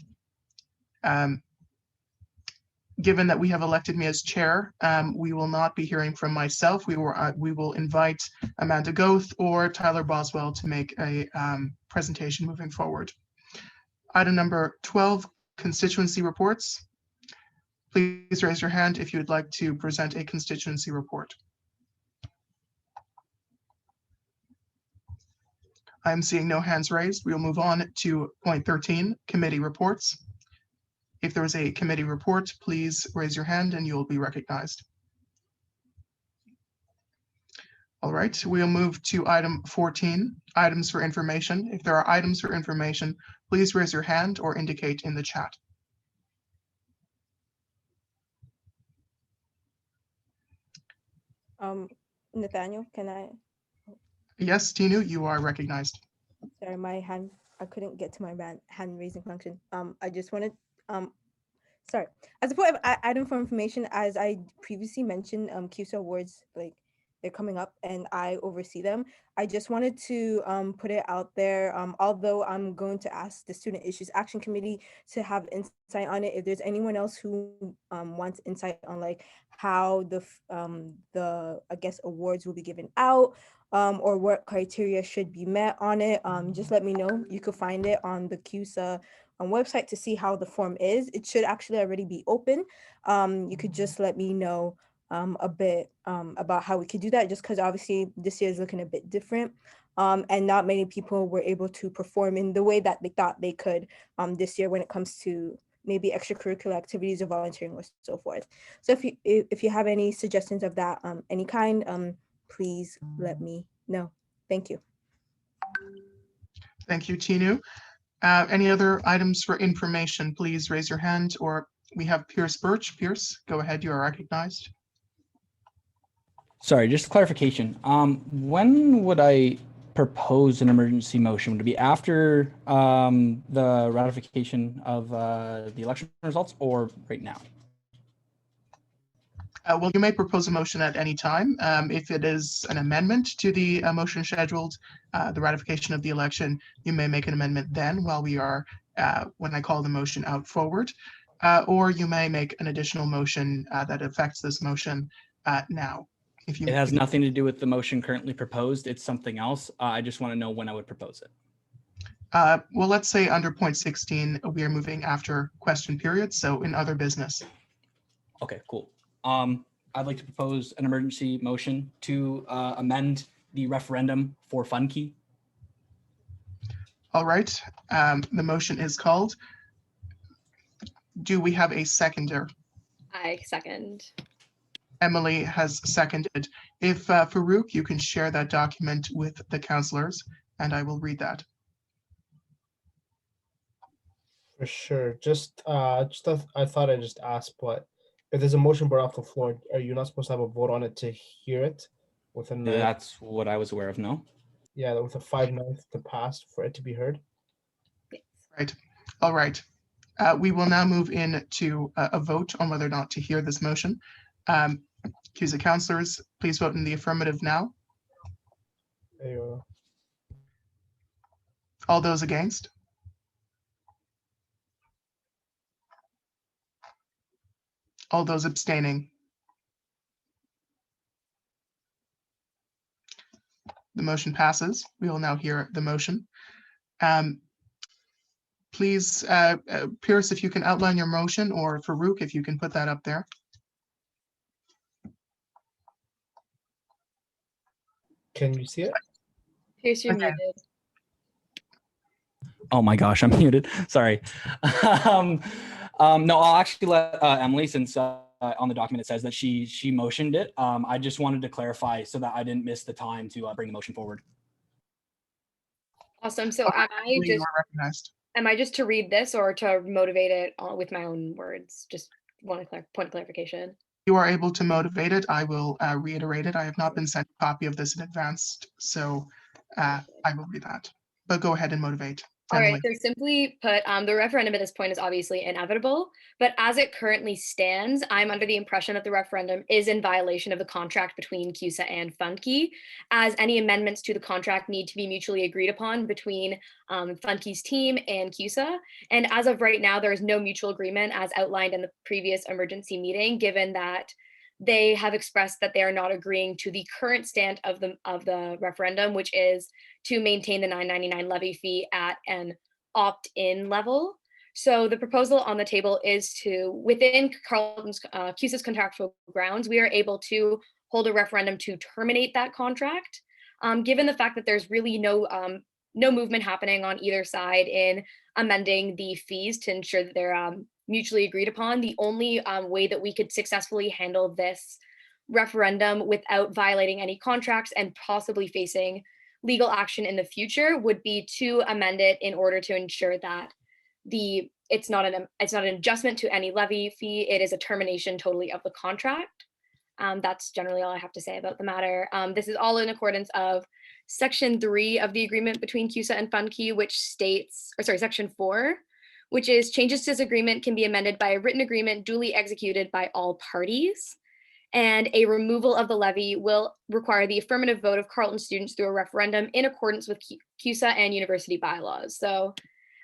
Given that we have elected me as chair, we will not be hearing from myself. We will invite Amanda Goth or Tyler Boswell to make a presentation moving forward. Item number 12, constituency reports. Please raise your hand if you would like to present a constituency report. I'm seeing no hands raised. We will move on to point 13, committee reports. If there is a committee report, please raise your hand and you will be recognized. All right, we'll move to item 14, items for information. If there are items for information, please raise your hand or indicate in the chat. Nathaniel, can I? Yes, Tinu, you are recognized. Sorry, my hand, I couldn't get to my hand raising function. I just wanted, sorry, as a point of item for information, as I previously mentioned, CUSA awards, like they're coming up and I oversee them. I just wanted to put it out there, although I'm going to ask the Student Issues Action Committee to have insight on it. If there's anyone else who wants insight on like how the I guess awards will be given out, or what criteria should be met on it, just let me know. You could find it on the CUSA website to see how the form is. It should actually already be open. You could just let me know a bit about how we could do that, just because obviously this year is looking a bit different, and not many people were able to perform in the way that they thought they could this year when it comes to maybe extracurricular activities or volunteering or so forth. So if you have any suggestions of that any kind, please let me know. Thank you. Thank you, Tinu. Any other items for information, please raise your hand, or we have Pierce Birch. Pierce, go ahead, you are recognized. Sorry, just clarification. When would I propose an emergency motion? Would it be after the ratification of the election results or right now? Well, you may propose a motion at any time. If it is an amendment to the motion scheduled, the ratification of the election, you may make an amendment then while we are, when I call the motion out forward, or you may make an additional motion that affects this motion now. It has nothing to do with the motion currently proposed. It's something else. I just want to know when I would propose it. Well, let's say under point 16, we are moving after question period. So in other business. Okay, cool. I'd like to propose an emergency motion to amend the referendum for fund key. All right, the motion is called. Do we have a seconder? I second. Emily has seconded. If Farouk, you can share that document with the counselors and I will read that. For sure. I thought I just asked, but if there's a motion brought off the floor, are you not supposed to have a vote on it to hear it? Within That's what I was aware of, no? Yeah, with a 5/9 to pass for it to be heard. Right. All right. We will now move into a vote on whether or not to hear this motion. CUSA counselors, please vote in the affirmative now. There you go. All those against? All those abstaining? The motion passes. We will now hear the motion. Please, Pierce, if you can outline your motion, or Farouk, if you can put that up there. Can you see it? Pierce, you're Okay. muted. Oh my gosh, I'm muted. Sorry. No, I'll actually let Emily, since on the document it says that she motioned it. I just wanted to clarify so that I didn't miss the time to bring the motion forward. Awesome. So You are recognized. am I just to read this or to motivate it with my own words? Just want a point of clarification. You are able to motivate it. I will reiterate it. I have not been sent a copy of this in advance, so I will read that. But go ahead and motivate. All right, Emily. so simply put, the referendum at this point is obviously inevitable, but as it currently stands, I'm under the impression that the referendum is in violation of the contract between CUSA and Fundkey, as any amendments to the contract need to be mutually agreed upon between Fundkey's team and CUSA. And as of right now, there is no mutual agreement as outlined in the previous emergency meeting, given that they have expressed that they are not agreeing to the current stand of the referendum, which is to maintain the $9.99 levy fee at an opt-in level. So the proposal on the table is to, within CUSA's contractual grounds, we are able to hold a referendum to terminate that contract. Given the fact that there's really no movement happening on either side in amending the fees to ensure that they're mutually agreed upon, the only way that we could successfully handle this referendum without violating any contracts and possibly facing legal action in the future would be to amend it in order to ensure that it's not an adjustment to any levy fee. It is a termination totally of the contract. That's generally all I have to say about the matter. This is all in accordance of Section 3 of the agreement between CUSA and Fundkey, which states, or sorry, Section 4, which is changes to this agreement can be amended by a written agreement duly executed by all parties. And a removal of the levy will require the affirmative vote of Carleton students through a referendum in accordance with CUSA and university bylaws. So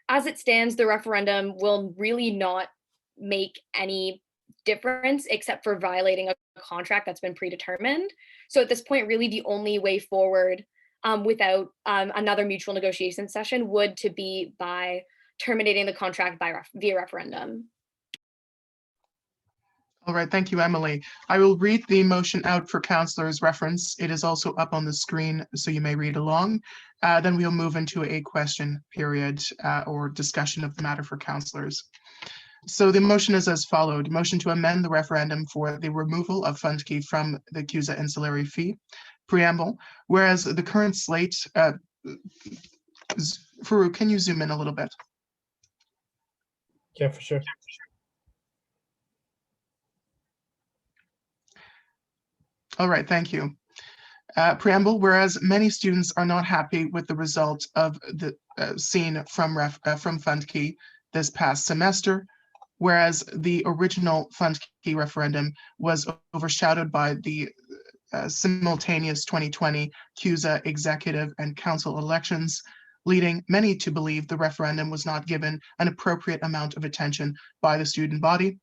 as it stands, the referendum will really not make any difference except for violating a contract that's been predetermined. So at this point, really the only way forward without another mutual negotiation session would to be by terminating the contract via referendum. All right, thank you, Emily. I will read the motion out for councillors' reference. It is also up on the screen, so you may read along. Then we'll move into a question period or discussion of the matter for councillors. So the motion is as followed. Motion to amend the referendum for the removal of Fundkey from the CUSA ancillary fee. Preamble, whereas the current slate, Farouk, can you zoom in a little bit? Yeah, for sure. All right, thank you. Preamble, whereas many students are not happy with the result of the seen from Fundkey this past semester, whereas the original Fundkey referendum was overshadowed by the simultaneous 2020 CUSA executive and council elections, leading many to believe the referendum was not given an appropriate amount of attention by the student body,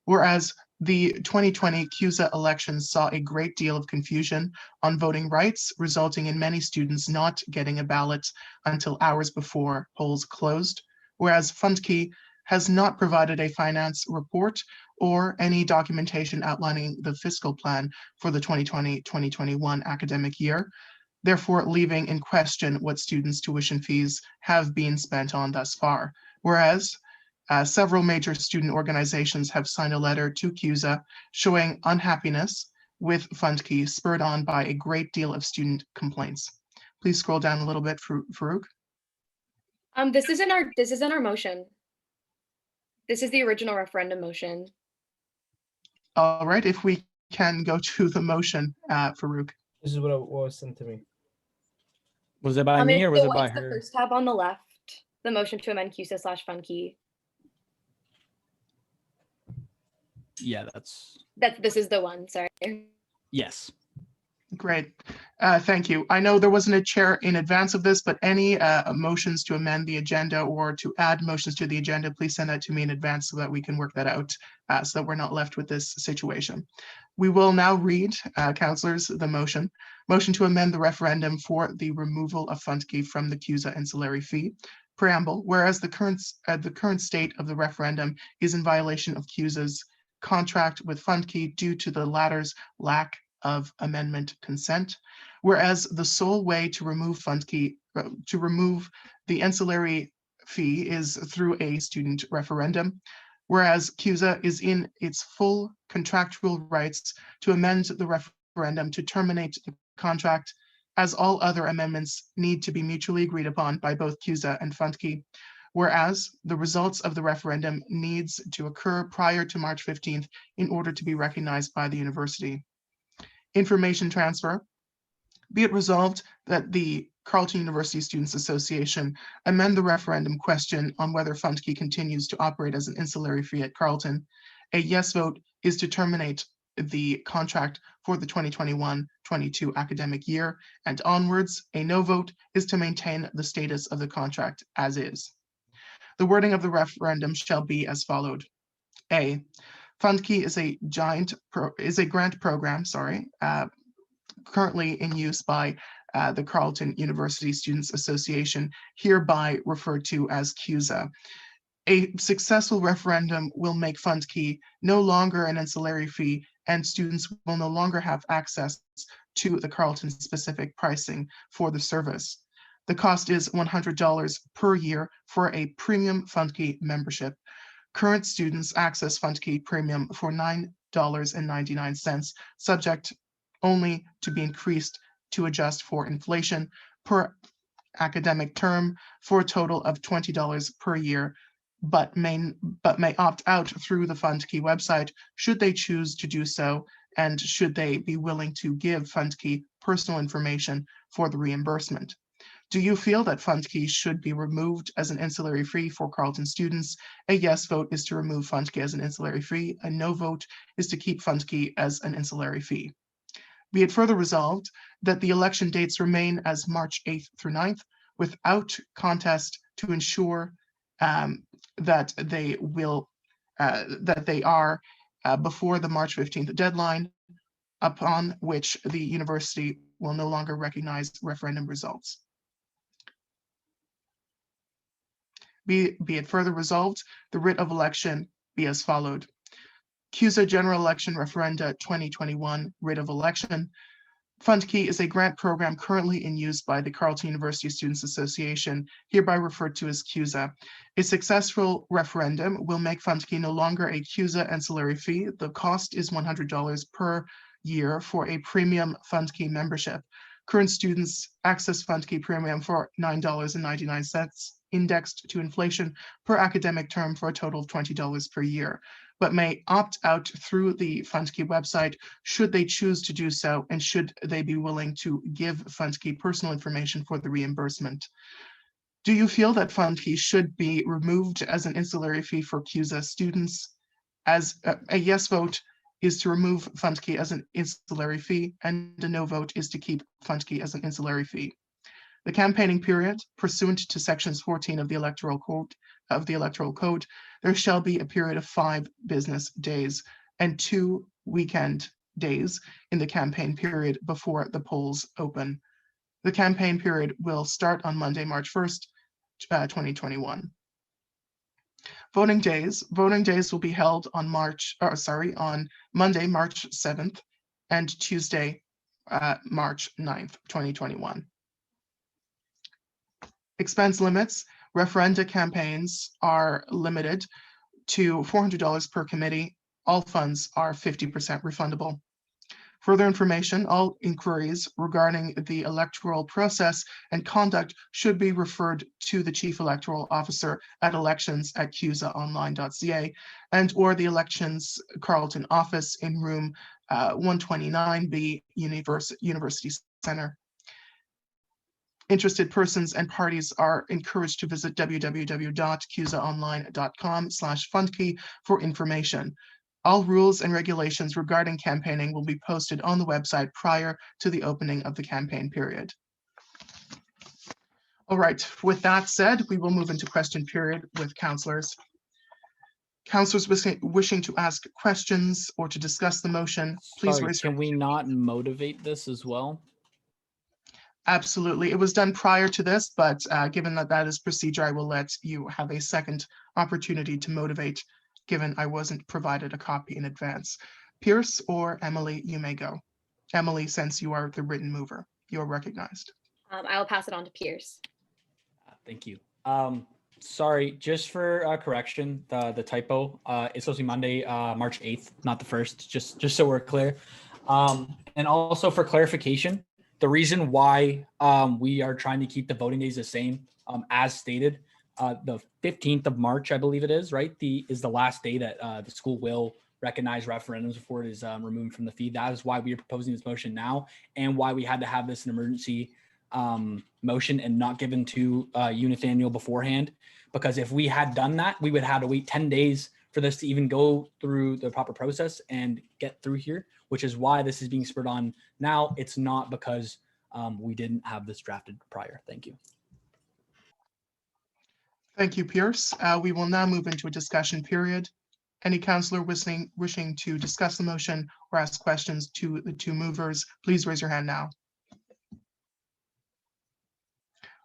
whereas the 2020 CUSA elections saw a great deal of confusion on voting rights, resulting in many students not getting a ballot until hours before polls closed, whereas Fundkey has not provided a finance report or any documentation outlining the fiscal plan for the 2020-2021 academic year, therefore leaving in question what students' tuition fees have been spent on thus far. Whereas several major student organizations have signed a letter to CUSA showing unhappiness with Fundkey, spurred on by a great deal of student complaints. Please scroll down a little bit, Farouk. This isn't our motion. This is the original referendum motion. All right, if we can go to the motion, Farouk. This is what was sent to me. Was it by me or was it by It's the her? first tab on the left, the motion to amend CUSA/Fundkey. Yeah, This is the one, sorry. yes. Great, thank you. I know there wasn't a chair in advance of this, but any motions to amend the agenda or to add motions to the agenda, please send that to me in advance so that we can work that out so that we're not left with this situation. We will now read, councillors, the motion. Motion to amend the referendum for the removal of Fundkey from the CUSA ancillary fee. Preamble, whereas the current state of the referendum is in violation of CUSA's contract with Fundkey due to the latter's lack of amendment consent, whereas the sole way to remove Fundkey, to remove the ancillary fee is through a student referendum, whereas CUSA is in its full contractual rights to amend the referendum to terminate the contract, as all other amendments need to be mutually agreed upon by both CUSA and Fundkey, whereas the results of the referendum needs to occur prior to March 15th in order to be recognized by the university. Information transfer. Be it resolved that the Carleton University Students Association amend the referendum question on whether Fundkey continues to operate as an ancillary fee at Carleton. A yes vote is to terminate the contract for the 2021-22 academic year and onwards. A no vote is to maintain the status of the contract as is. The wording of the referendum shall be as followed. A, Fundkey is a grant program, currently in use by the Carleton University Students Association, hereby referred to as CUSA. A successful referendum will make Fundkey no longer an ancillary fee, and students will no longer have access to the Carleton specific pricing for the service. The cost is $100 per year for a premium Fundkey membership. Current students access Fundkey Premium for $9.99, subject only to be increased to adjust for inflation per academic term for a total of $20 per year, but may opt out through the Fundkey website should they choose to do so, and should they be willing to give Fundkey personal information for the reimbursement. Do you feel that Fundkey should be removed as an ancillary fee for Carleton students? A yes vote is to remove Fundkey as an ancillary fee. A no vote is to keep Fundkey as an ancillary fee. Be it further resolved that the election dates remain as March 8th through 9th without contest to ensure that they are before the March 15th deadline, upon which the university will no longer recognize referendum results. Be it further resolved, the writ of election be as followed. CUSA General Election Referenda 2021 writ of election. Fundkey is a grant program currently in use by the Carleton University Students Association, hereby referred to as CUSA. A successful referendum will make Fundkey no longer a CUSA ancillary fee. The cost is $100 per year for a premium Fundkey membership. Current students access Fundkey Premium for $9.99, indexed to inflation per academic term for a total of $20 per year, but may opt out through the Fundkey website should they choose to do so, and should they be willing to give Fundkey personal information for the reimbursement. Do you feel that Fundkey should be removed as an ancillary fee for CUSA students? As a yes vote is to remove Fundkey as an ancillary fee, and a no vote is to keep Fundkey as an ancillary fee. The campaigning period, pursuant to sections 14 of the electoral code, there shall be a period of 5 business days and 2 weekend days in the campaign period before the polls open. The campaign period will start on Monday, March 1st, 2021. Voting days will be held on Monday, March 7th, and Tuesday, March 9th, 2021. Expense limits. Referenda campaigns are limited to $400 per committee. All funds are 50% refundable. Further information, all inquiries regarding the electoral process and conduct should be referred to the Chief Electoral Officer at elections@cusaonline.ca and or the Elections Carleton office in room 129B, University Center. Interested persons and parties are encouraged to visit www.cusaonline.com/fundkey for information. All rules and regulations regarding campaigning will be posted on the website prior to the opening of the campaign period. All right, with that said, we will move into question period with councillors. Councillors wishing to ask questions or to discuss the motion, please Sorry, raise. can we not motivate this as well? Absolutely. It was done prior to this, but given that that is procedure, I will let you have a second opportunity to motivate, given I wasn't provided a copy in advance. Pierce or Emily, you may go. Emily, since you are the written mover, you are recognized. I will pass it on to Pierce. Thank you. Sorry, just for correction, the typo, it's supposed to be Monday, March 8th, not the 1st, just so we're clear. And also for clarification, the reason why we are trying to keep the voting days the same, as stated, the 15th of March, I believe it is, right? Is the last day that the school will recognize referendums before it is removed from the feed. That is why we are proposing this motion now, and why we had to have this an emergency motion and not given to you, Nathaniel, beforehand. Because if we had done that, we would have had to wait 10 days for this to even go through the proper process and get through here, which is why this is being spurred on now. It's not because we didn't have this drafted prior. Thank you. Thank you, Pierce. We will now move into a discussion period. Any councillor wishing to discuss the motion or ask questions to the two movers, please raise your hand now.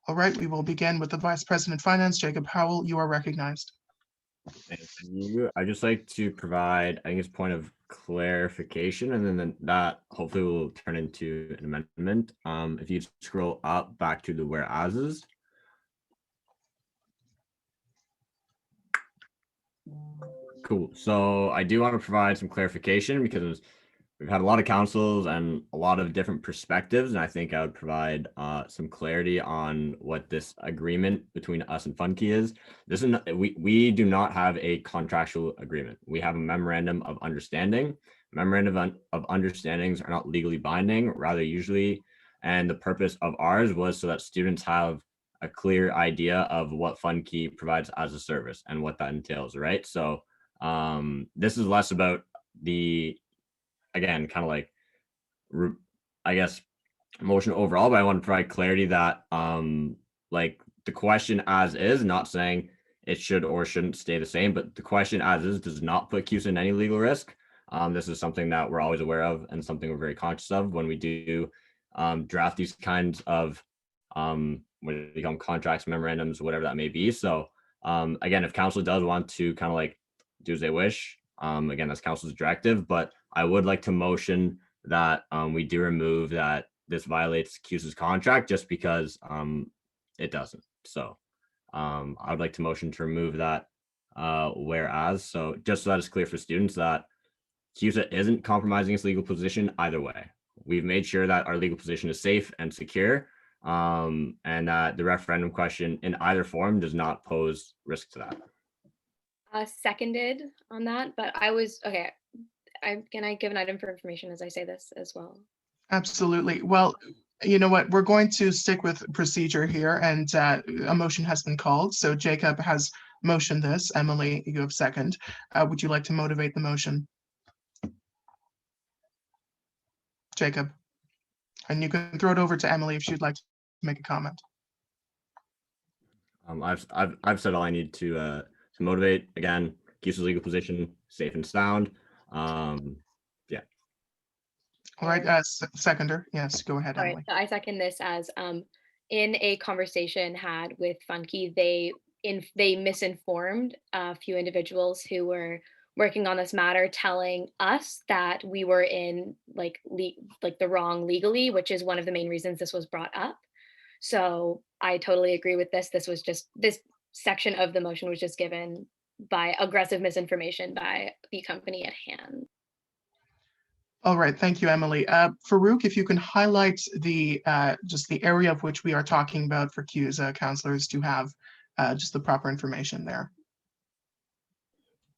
All right, we will begin with the Vice President Finance, Jacob Howell. You are recognized. Thank you. I'd just like to provide, I think it's point of clarification, and then that hopefully will turn into an amendment. If you scroll up back to the whereases. Cool. So I do want to provide some clarification because we've had a lot of councils and a lot of different perspectives, and I think I would provide some clarity on what this agreement between us and Funky is. This is not, we do not have a contractual agreement. We have a memorandum of understanding. Memorandum of understandings are not legally binding, rather usually, and the purpose of ours was so that students have a clear idea of what Funky provides as a service and what that entails, right? So this is less about the, again, kind of like, I guess, motion overall, but I want to provide clarity that like the question as is, not saying it should or shouldn't stay the same, but the question as is does not put CUSA in any legal risk. This is something that we're always aware of and something we're very conscious of when we do draft these kinds of when they become contracts, memorandums, whatever that may be. So again, if council does want to kind of like do as they wish, again, that's council's directive, but I would like to motion that we do remove that this violates CUSA's contract just because it doesn't. So I would like to motion to remove that whereas, so just so that it's clear for students that CUSA isn't compromising its legal position either way. We've made sure that our legal position is safe and secure, and that the referendum question in either form does not pose risk to that. Seconded on that, but I was, okay, can I give an item for information as I say this as well? Absolutely. Well, you know what, we're going to stick with procedure here, and a motion has been called. So Jacob has motioned this. Emily, you have second. Would you like to motivate the motion? Jacob. And you can throw it over to Emily if she'd like to make a comment. I've said all I need to motivate. Again, CUSA's legal position, safe and sound. Yeah. All right, seconder. Yes, go ahead, Emily. Right, so I second this as in a conversation had with Funky, they misinformed a few individuals who were working on this matter, telling us that we were in like the wrong legally, which is one of the main reasons this was brought up. So I totally agree with this. This was just, this section of the motion was just given by aggressive misinformation by the company at hand. All right, thank you, Emily. Farouk, if you can highlight the just the area of which we are talking about for CUSA counselors to have just the proper information there.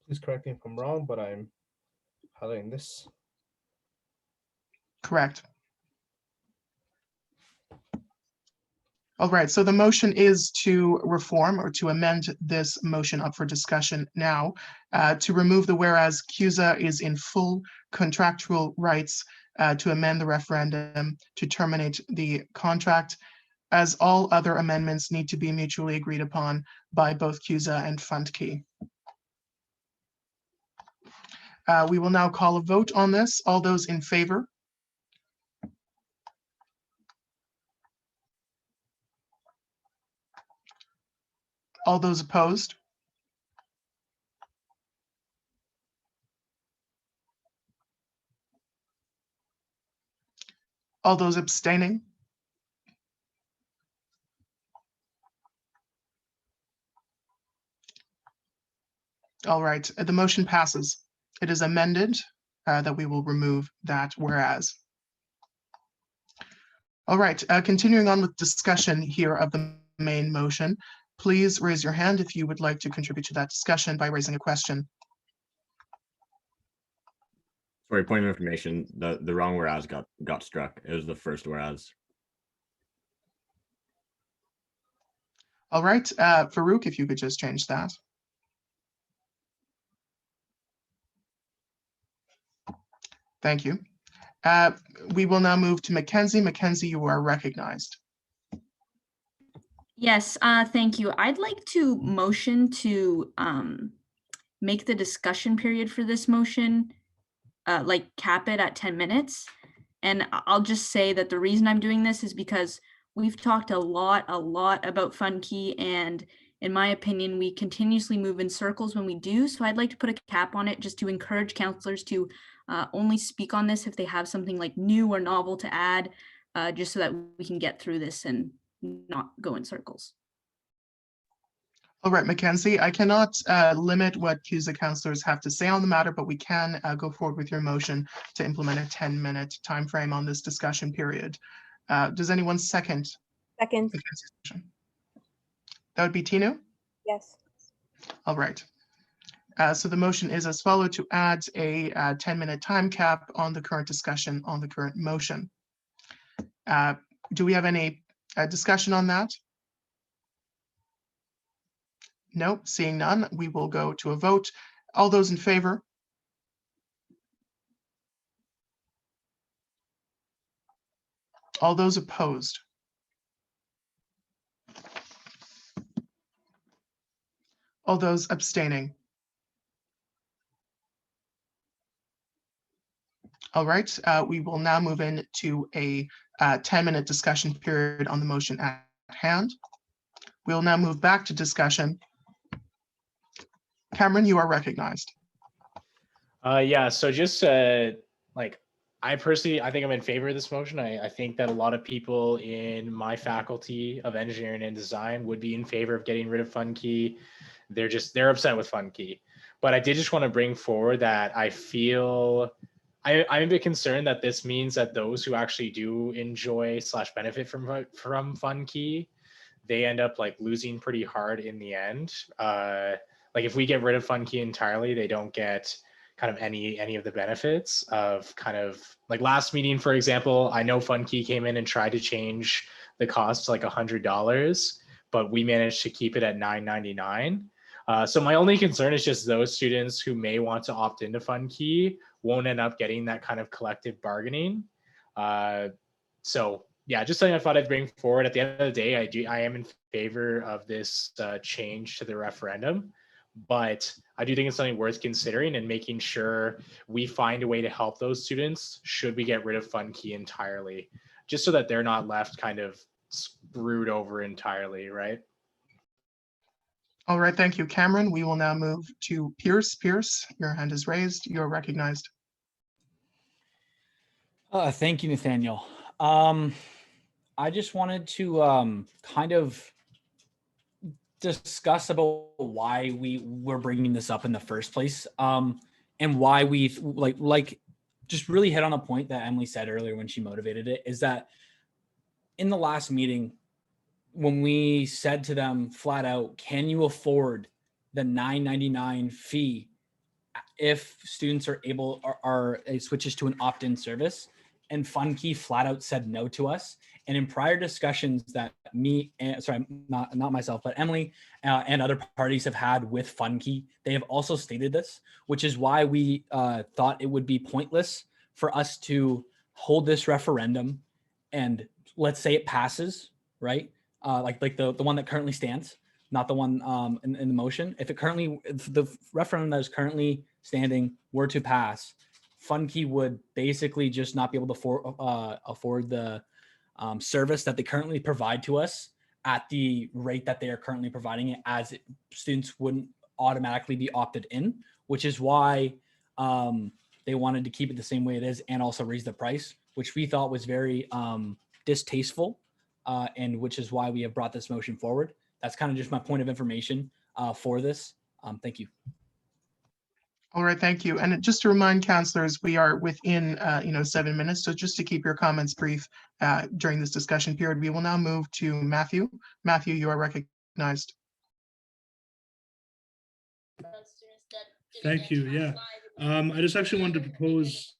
Please correct me if I'm wrong, but I'm highlighting this. Correct. All right, so the motion is to reform or to amend this motion up for discussion now to remove the whereas CUSA is in full contractual rights to amend the referendum to terminate the contract, as all other amendments need to be mutually agreed upon by both CUSA and Fundkey. We will now call a vote on this. All those in favor? All those opposed? All those abstaining? All right, the motion passes. It is amended that we will remove that whereas. All right, continuing on with discussion here of the main motion, please raise your hand if you would like to contribute to that discussion by raising a question. Sorry, point of information, the wrong whereas got struck. It was the first whereas. All right, Farouk, if you could just change that. Thank you. We will now move to Mackenzie. Mackenzie, you are recognized. Yes, thank you. I'd like to motion to make the discussion period for this motion, like cap it at 10 minutes. And I'll just say that the reason I'm doing this is because we've talked a lot about FundKey, and in my opinion, we continuously move in circles when we do. So I'd like to put a cap on it just to encourage counselors to only speak on this if they have something like new or novel to add, just so that we can get through this and not go in circles. All right, Mackenzie, I cannot limit what CUSA counselors have to say on the matter, but we can go forward with your motion to implement a 10-minute timeframe on this discussion period. Does anyone second? Second. Mackenzie's motion? That would be Tinu? Yes. All right. So the motion is as follows: to add a 10-minute time cap on the current discussion on the current motion. Do we have any discussion on that? No, seeing none, we will go to a vote. All those in favor? All those opposed? All those abstaining? All right, we will now move into a 10-minute discussion period on the motion at hand. We'll now move back to discussion. Cameron, you are recognized. Yeah, so just like I think I'm in favor of this motion. I think that a lot of people in my faculty of engineering and design would be in favor of getting rid of FundKey. They're upset with FundKey. But I did just want to bring forward that I feel I'm a bit concerned that this means that those who actually do enjoy / benefit from FundKey, they end up like losing pretty hard in the end. Like if we get rid of FundKey entirely, they don't get kind of any of the benefits of kind of like last meeting, for example. I know FundKey came in and tried to change the cost to like $100, but we managed to keep it at $9.99. So my only concern is just those students who may want to opt into FundKey won't end up getting that kind of collective bargaining. So yeah, just something I thought I'd bring forward. At the end of the day, I am in favor of this change to the referendum, but I do think it's something worth considering and making sure we find a way to help those students should we get rid of FundKey entirely, just so that they're not left kind of screwed over entirely, right? All right, thank you, Cameron. We will now move to Pierce. Pierce, your hand is raised. You're recognized. Thank you, Nathaniel. I just wanted to kind of discuss about why we were bringing this up in the first place, and why we like just really hit on a point that Emily said earlier when she motivated it, is that in the last meeting, when we said to them flat out, can you afford the $9.99 fee if students are able are switches to an opt-in service? And FundKey flat out said no to us. And in prior discussions that not myself, but Emily and other parties have had with FundKey, they have also stated this, which is why we thought it would be pointless for us to hold this referendum and let's say it passes, right? Like the one that currently stands, not the one in the motion. If the referendum that is currently standing were to pass, FundKey would basically just not be able to afford the service that they currently provide to us at the rate that they are currently providing it, as students wouldn't automatically be opted in, which is why they wanted to keep it the same way it is and also raise the price, which we thought was very distasteful, and which is why we have brought this motion forward. That's kind of just my point of information for this. Thank you. All right, thank you. And just to remind counselors, we are within 7 minutes. So just to keep your comments brief during this discussion period, we will now move to Matthew. Matthew, you are recognized. Thank you. Yeah, I just actually wanted to propose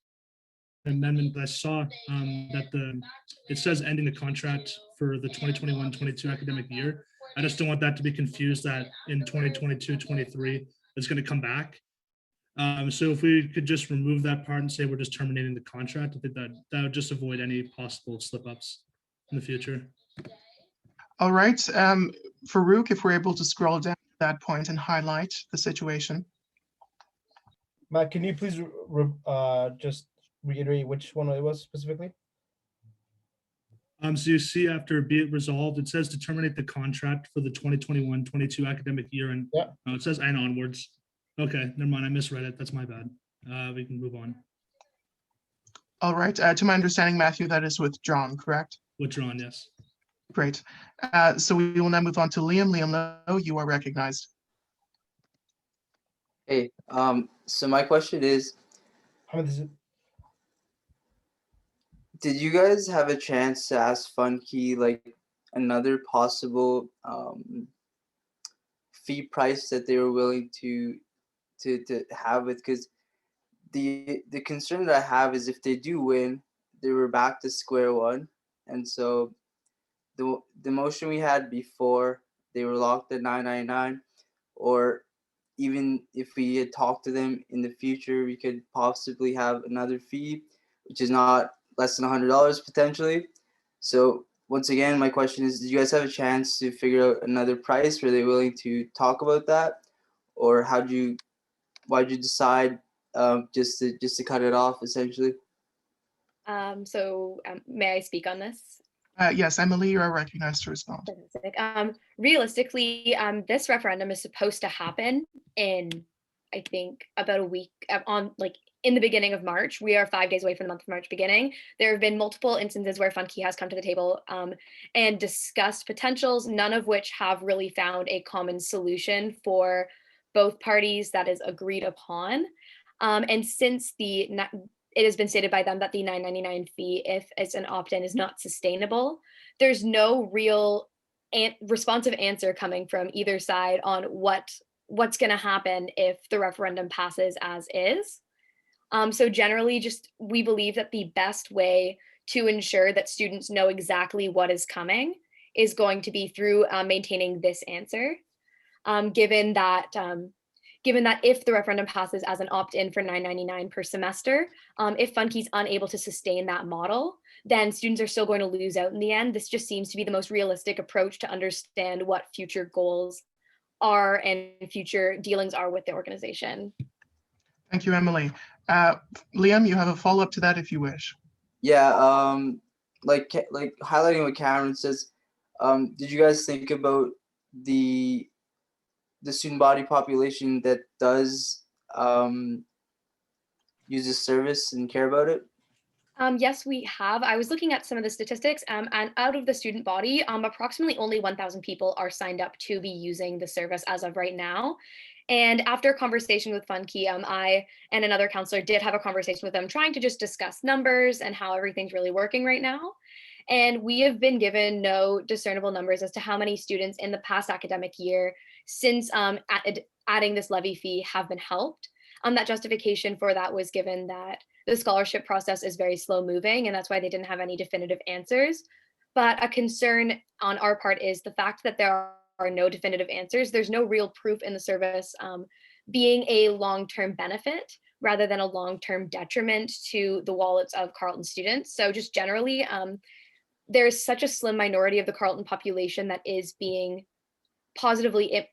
an amendment that I saw that it says ending the contract for the 2021-22 academic year. I just don't want that to be confused that in 2022, 23, it's going to come back. So if we could just remove that part and say we're just terminating the contract, I think that would just avoid any possible slip ups in the future. All right, Farouk, if we're able to scroll down to that point and highlight the situation. Matt, can you please just reiterate which one it was specifically? So you see after be it resolved, it says to terminate the contract for the 2021-22 academic year, and yeah, it says and onwards. Okay, never mind, I misread it. That's my bad. We can move on. All right, to my understanding, Matthew, that is withdrawn, correct? Withdrawn, yes. Great. So we will now move on to Liam. Liam Lowe, you are recognized. Hey, so my question is, did you guys have a chance to ask Funky like another possible fee price that they were willing to have with? Because the concern that I have is if they do win, they were back to square one, and so the motion we had before, they were locked at $9.99, or even if we had talked to them in the future, we could possibly have another fee, which is not less than $100 potentially. So once again, my question is, did you guys have a chance to figure out another price? Were they willing to talk about that? Or why'd you decide just to cut it off essentially? May I speak on this? Yes, Emily, you are recognized to respond. Realistically, this referendum is supposed to happen in, I think, about a week in the beginning of March. We are 5 days away from the month of March beginning. There have been multiple instances where Funky has come to the table and discussed potentials, none of which have really found a common solution for both parties that is agreed upon. And since it has been stated by them that the $9.99 fee, if it's an opt-in, is not sustainable, there's no real responsive answer coming from either side on what's going to happen if the referendum passes as is. So generally, we believe that the best way to ensure that students know exactly what is coming is going to be through maintaining this answer, given that if the referendum passes as an opt-in for $9.99 per semester, if Funky's unable to sustain that model, then students are still going to lose out in the end. This just seems to be the most realistic approach to understand what future goals are and future dealings are with the organization. Thank you, Emily. Liam, you have a follow-up to that if you wish. Yeah, like highlighting what Cameron says, did you guys think about the student body population that does use this service and care about it? Yes, we have. I was looking at some of the statistics, and out of the student body, approximately only 1,000 people are signed up to be using the service as of right now. And after a conversation with Funky, I and another counselor did have a conversation with them, trying to just discuss numbers and how everything's really working right now. And we have been given no discernible numbers as to how many students in the past academic year since adding this levy fee have been helped. That justification for that was given that the scholarship process is very slow moving, and that's why they didn't have any definitive answers. But a concern on our part is the fact that there are no definitive answers. There's no real proof in the service being a long-term benefit rather than a long-term detriment to the wallets of Carleton students. So just generally, there's such a slim minority of the Carleton population that is being positively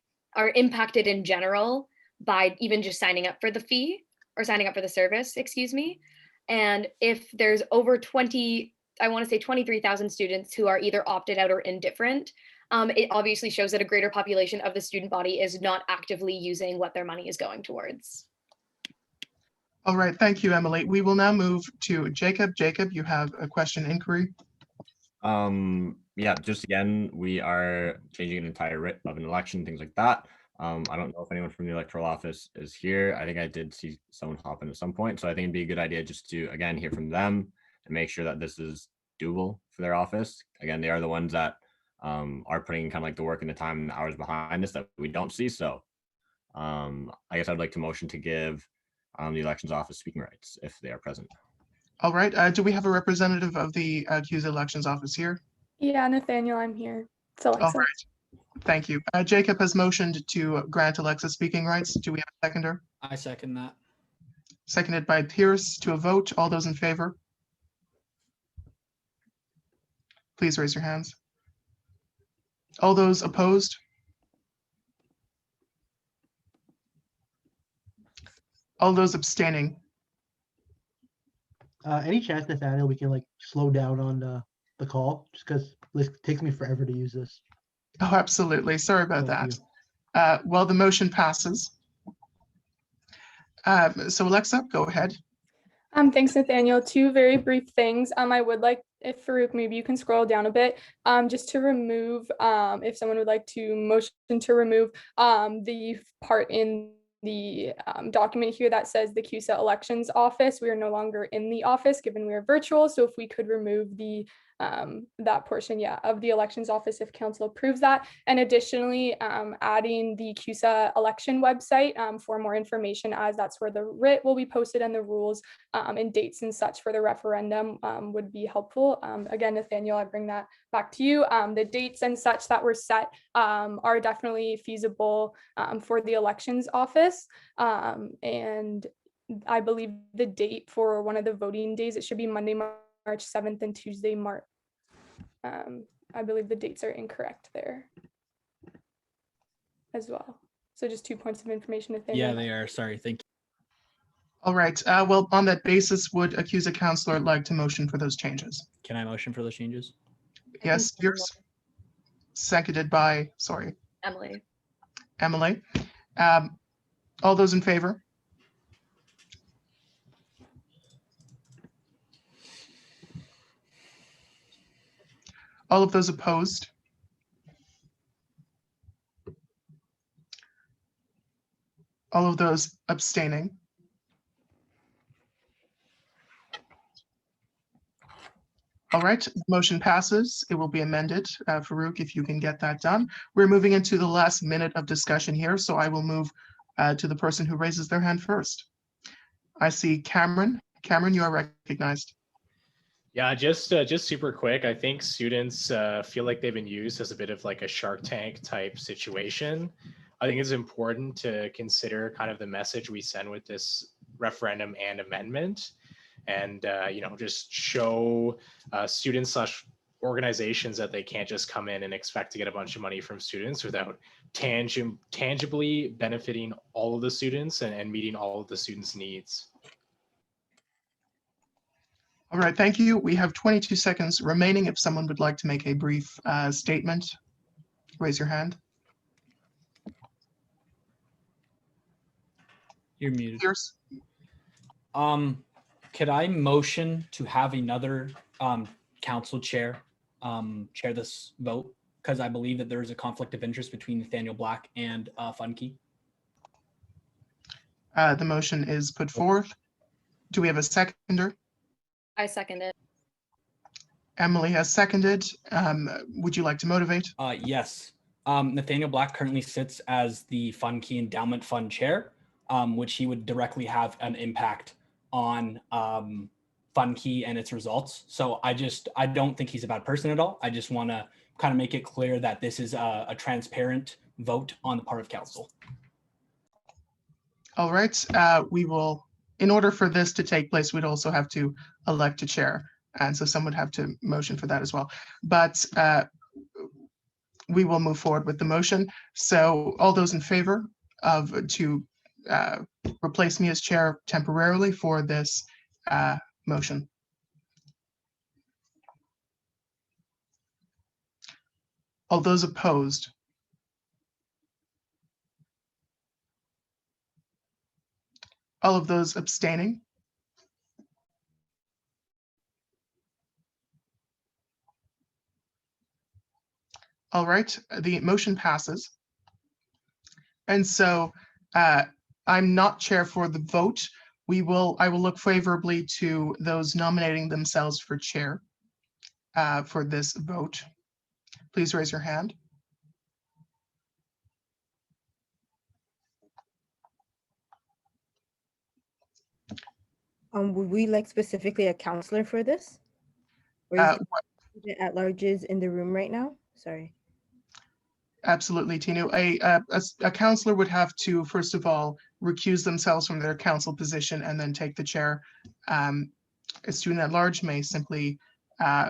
impacted in general by even just signing up for the fee or signing up for the service, excuse me. And if there's over 23,000 students who are either opted out or indifferent, it obviously shows that a greater population of the student body is not actively using what their money is going towards. All right, thank you, Emily. We will now move to Jacob. Jacob, you have a question inquiry. Yeah, just again, we are changing an entire writ of an election, things like that. I don't know if anyone from the electoral office is here. I think I did see someone hop in at some point. So I think it'd be a good idea just to, again, hear from them and make sure that this is doable for their office. Again, they are the ones that are putting kind of like the work and the time and the hours behind this that we don't see. So I guess I'd like to motion to give the elections office speaking rights if they are present. All right, do we have a representative of the CUSA elections office here? Yeah, Nathaniel, I'm here. It's All Alexa. right. Thank you. Jacob has motioned to grant Alexa speaking rights. Do we have a seconder? I second that. Seconded by Pierce. To a vote, all those in favor? Please raise your hands. All those opposed? All those abstaining? Any chance, Nathaniel, we can like slow down on the call just because it takes me forever to use this. Oh, absolutely. Sorry about Thank that. Well, the motion passes. So Alexa, go ahead. Thanks, Nathaniel. Two very brief things. I would like, if Farouk, maybe you can scroll down a bit, just to remove, if someone would like to motion to remove the part in the document here that says the CUSA elections office. We are no longer in the office given we are virtual. So if we could remove the that portion, of the elections office if council approves that. And additionally, adding the CUSA election website for more information, as that's where the writ will be posted and the rules and dates and such for the referendum would be helpful. Again, Nathaniel, I bring that back to you. The dates and such that were set are definitely feasible for the elections office. And I believe the date for one of the voting days, it should be Monday, March 7th and Tuesday, March. I believe the dates are incorrect there as well. So just 2 points of information. Yeah, they are. Sorry. Thank you. All right. Well, on that basis, would a CUSA counselor like to motion for those changes? Can I motion for those changes? Yes, Pierce. Seconded by, Emily. Emily. All those in favor? All of those opposed? All of those abstaining? All right, motion passes. It will be amended. Farouk, if you can get that done. We're moving into the last minute of discussion here, so I will move to the person who raises their hand first. I see Cameron. Cameron, you are recognized. Yeah, just super quick. I think students feel like they've been used as a bit of like a Shark Tank type situation. I think it's important to consider kind of the message we send with this referendum and amendment, and just show students / organizations that they can't just come in and expect to get a bunch of money from students without tangibly benefiting all of the students and meeting all of the students' needs. All right, thank you. We have 22 seconds remaining. If someone would like to make a brief statement, raise your hand. You're muted. Pierce? Could I motion to have another council chair chair this vote? Because I believe that there is a conflict of interest between Nathaniel Black and Funke. The motion is put forth. Do we have a seconder? I second it. Emily has seconded. Would you like to motivate? Yes. Nathaniel Black currently sits as the Funke Endowment Fund chair, which he would directly have an impact on Funke and its results. So I don't think he's a bad person at all. I just want to kind of make it clear that this is a transparent vote on the part of council. All right, we will, in order for this to take place, we'd also have to elect a chair. And so someone would have to motion for that as well. But we will move forward with the motion. So all those in favor of to replace me as chair temporarily for this motion? All those opposed? All of those abstaining? All right, the motion passes. And so I'm not chair for the vote. I will look favorably to those nominating themselves for chair for this vote. Please raise your hand. Would we like specifically a counselor for this? Or is it at larges in the room right now? Sorry. Absolutely, Tinu. A counselor would have to, first of all, recuse themselves from their council position and then take the chair. A student at large may simply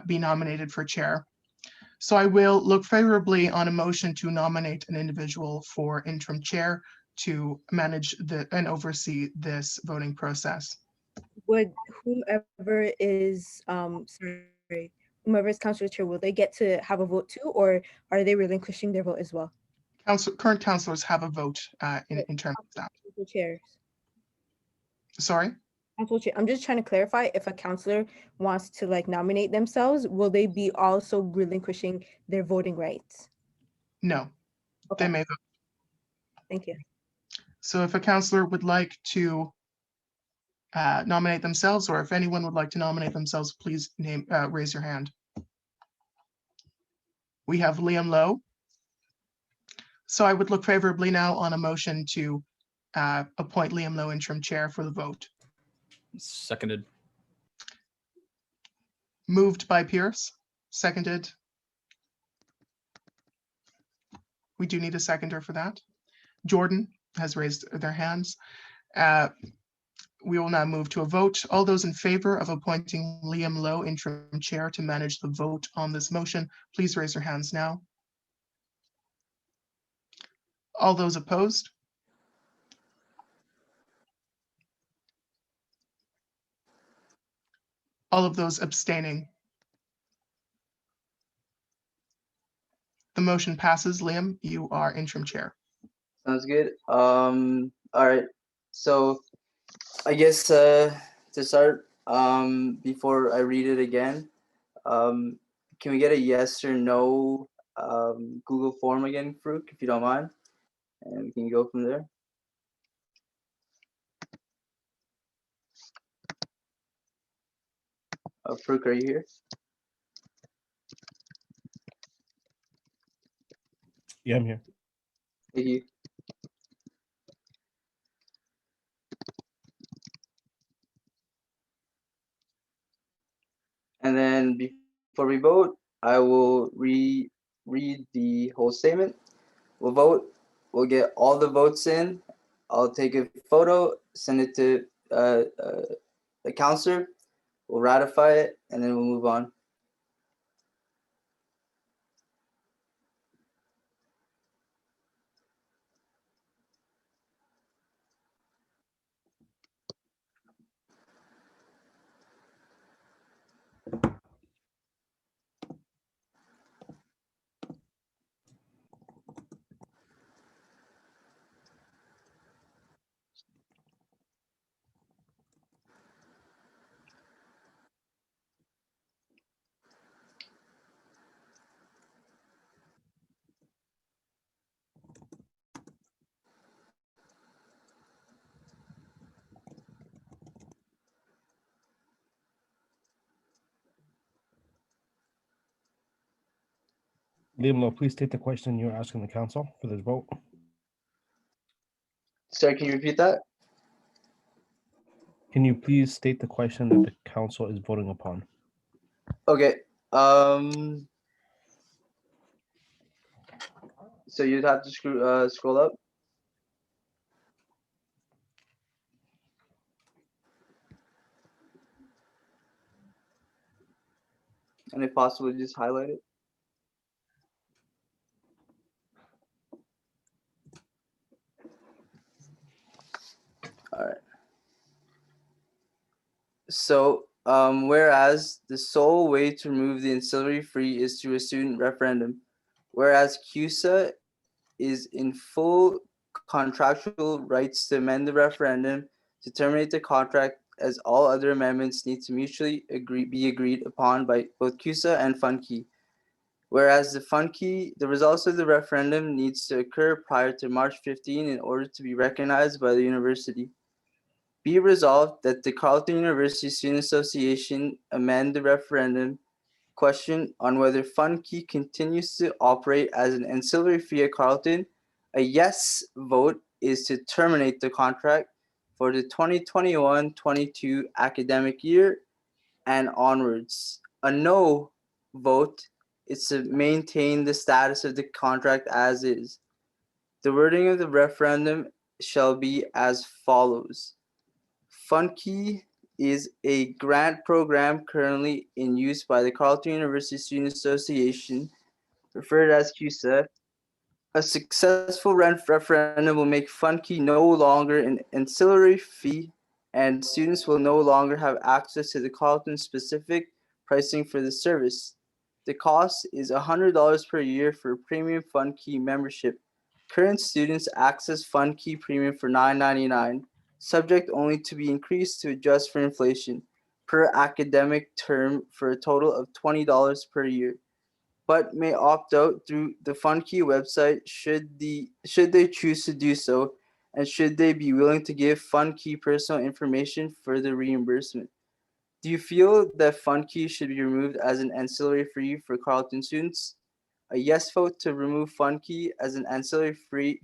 be nominated for chair. So I will look favorably on a motion to nominate an individual for interim chair to manage and oversee this voting process. Would whomever is whomever is council chair, will they get to have a vote too, or are they relinquishing their vote as well? Current councillors have a vote in terms of that. Council chairs. Sorry? Council chair. I'm just trying to clarify, if a councillor wants to like nominate themselves, will they be also relinquishing their voting rights? No, they may vote. Thank you. So if a councillor would like to nominate themselves, or if anyone would like to nominate themselves, please raise your hand. We have Liam Lowe. So I would look favorably now on a motion to appoint Liam Lowe interim chair for the vote. Seconded. Moved by Pierce, seconded. We do need a seconder for that. Jordan has raised their hands. We will now move to a vote. All those in favor of appointing Liam Lowe interim chair to manage the vote on this motion, please raise your hands now. All those opposed? All of those abstaining? The motion passes. Liam, you are interim chair. Sounds good. All right. So I guess to start, before I read it again, can we get a yes or no Google form again, Farouk, if you don't mind? And we can go from there. Farouk, are you here? Yeah, I'm here. Thank you. And then before we vote, I will read the whole statement. We'll vote. We'll get all the votes in. I'll take a photo, send it to the counselor. We'll ratify it, and then we'll move on. Liam Lowe, please state the question you're asking the council for this vote. Sorry, can you repeat that? Can you please state the question that the council is voting upon? Okay. So you'd have to scroll up. And if possible, just highlight it. All right. So, whereas the sole way to remove the ancillary fee is through a student referendum, whereas CUSA is in full contractual rights to amend the referendum to terminate the contract, as all other amendments need to mutually be agreed upon by both CUSA and Funke. Whereas the results of the referendum needs to occur prior to March 15 in order to be recognized by the university. Be resolved that the Carleton University Student Association amend the referendum question on whether Funke continues to operate as an ancillary fee at Carleton. A yes vote is to terminate the contract for the 2021-22 academic year and onwards. A no vote is to maintain the status of the contract as is. The wording of the referendum shall be as follows. Funke is a grant program currently in use by the Carleton University Student Association, referred as CUSA. A successful referendum will make Funke no longer an ancillary fee, and students will no longer have access to the Carleton specific pricing for the service. The cost is $100 per year for premium Funke membership. Current students access Funke premium for $9.99, subject only to be increased to adjust for inflation per academic term for a total of $20 per year, but may opt out through the Funke website should they choose to do so, and should they be willing to give Funke personal information for the reimbursement. Do you feel that Funke should be removed as an ancillary fee for Carleton students? A yes vote to remove Funke as an ancillary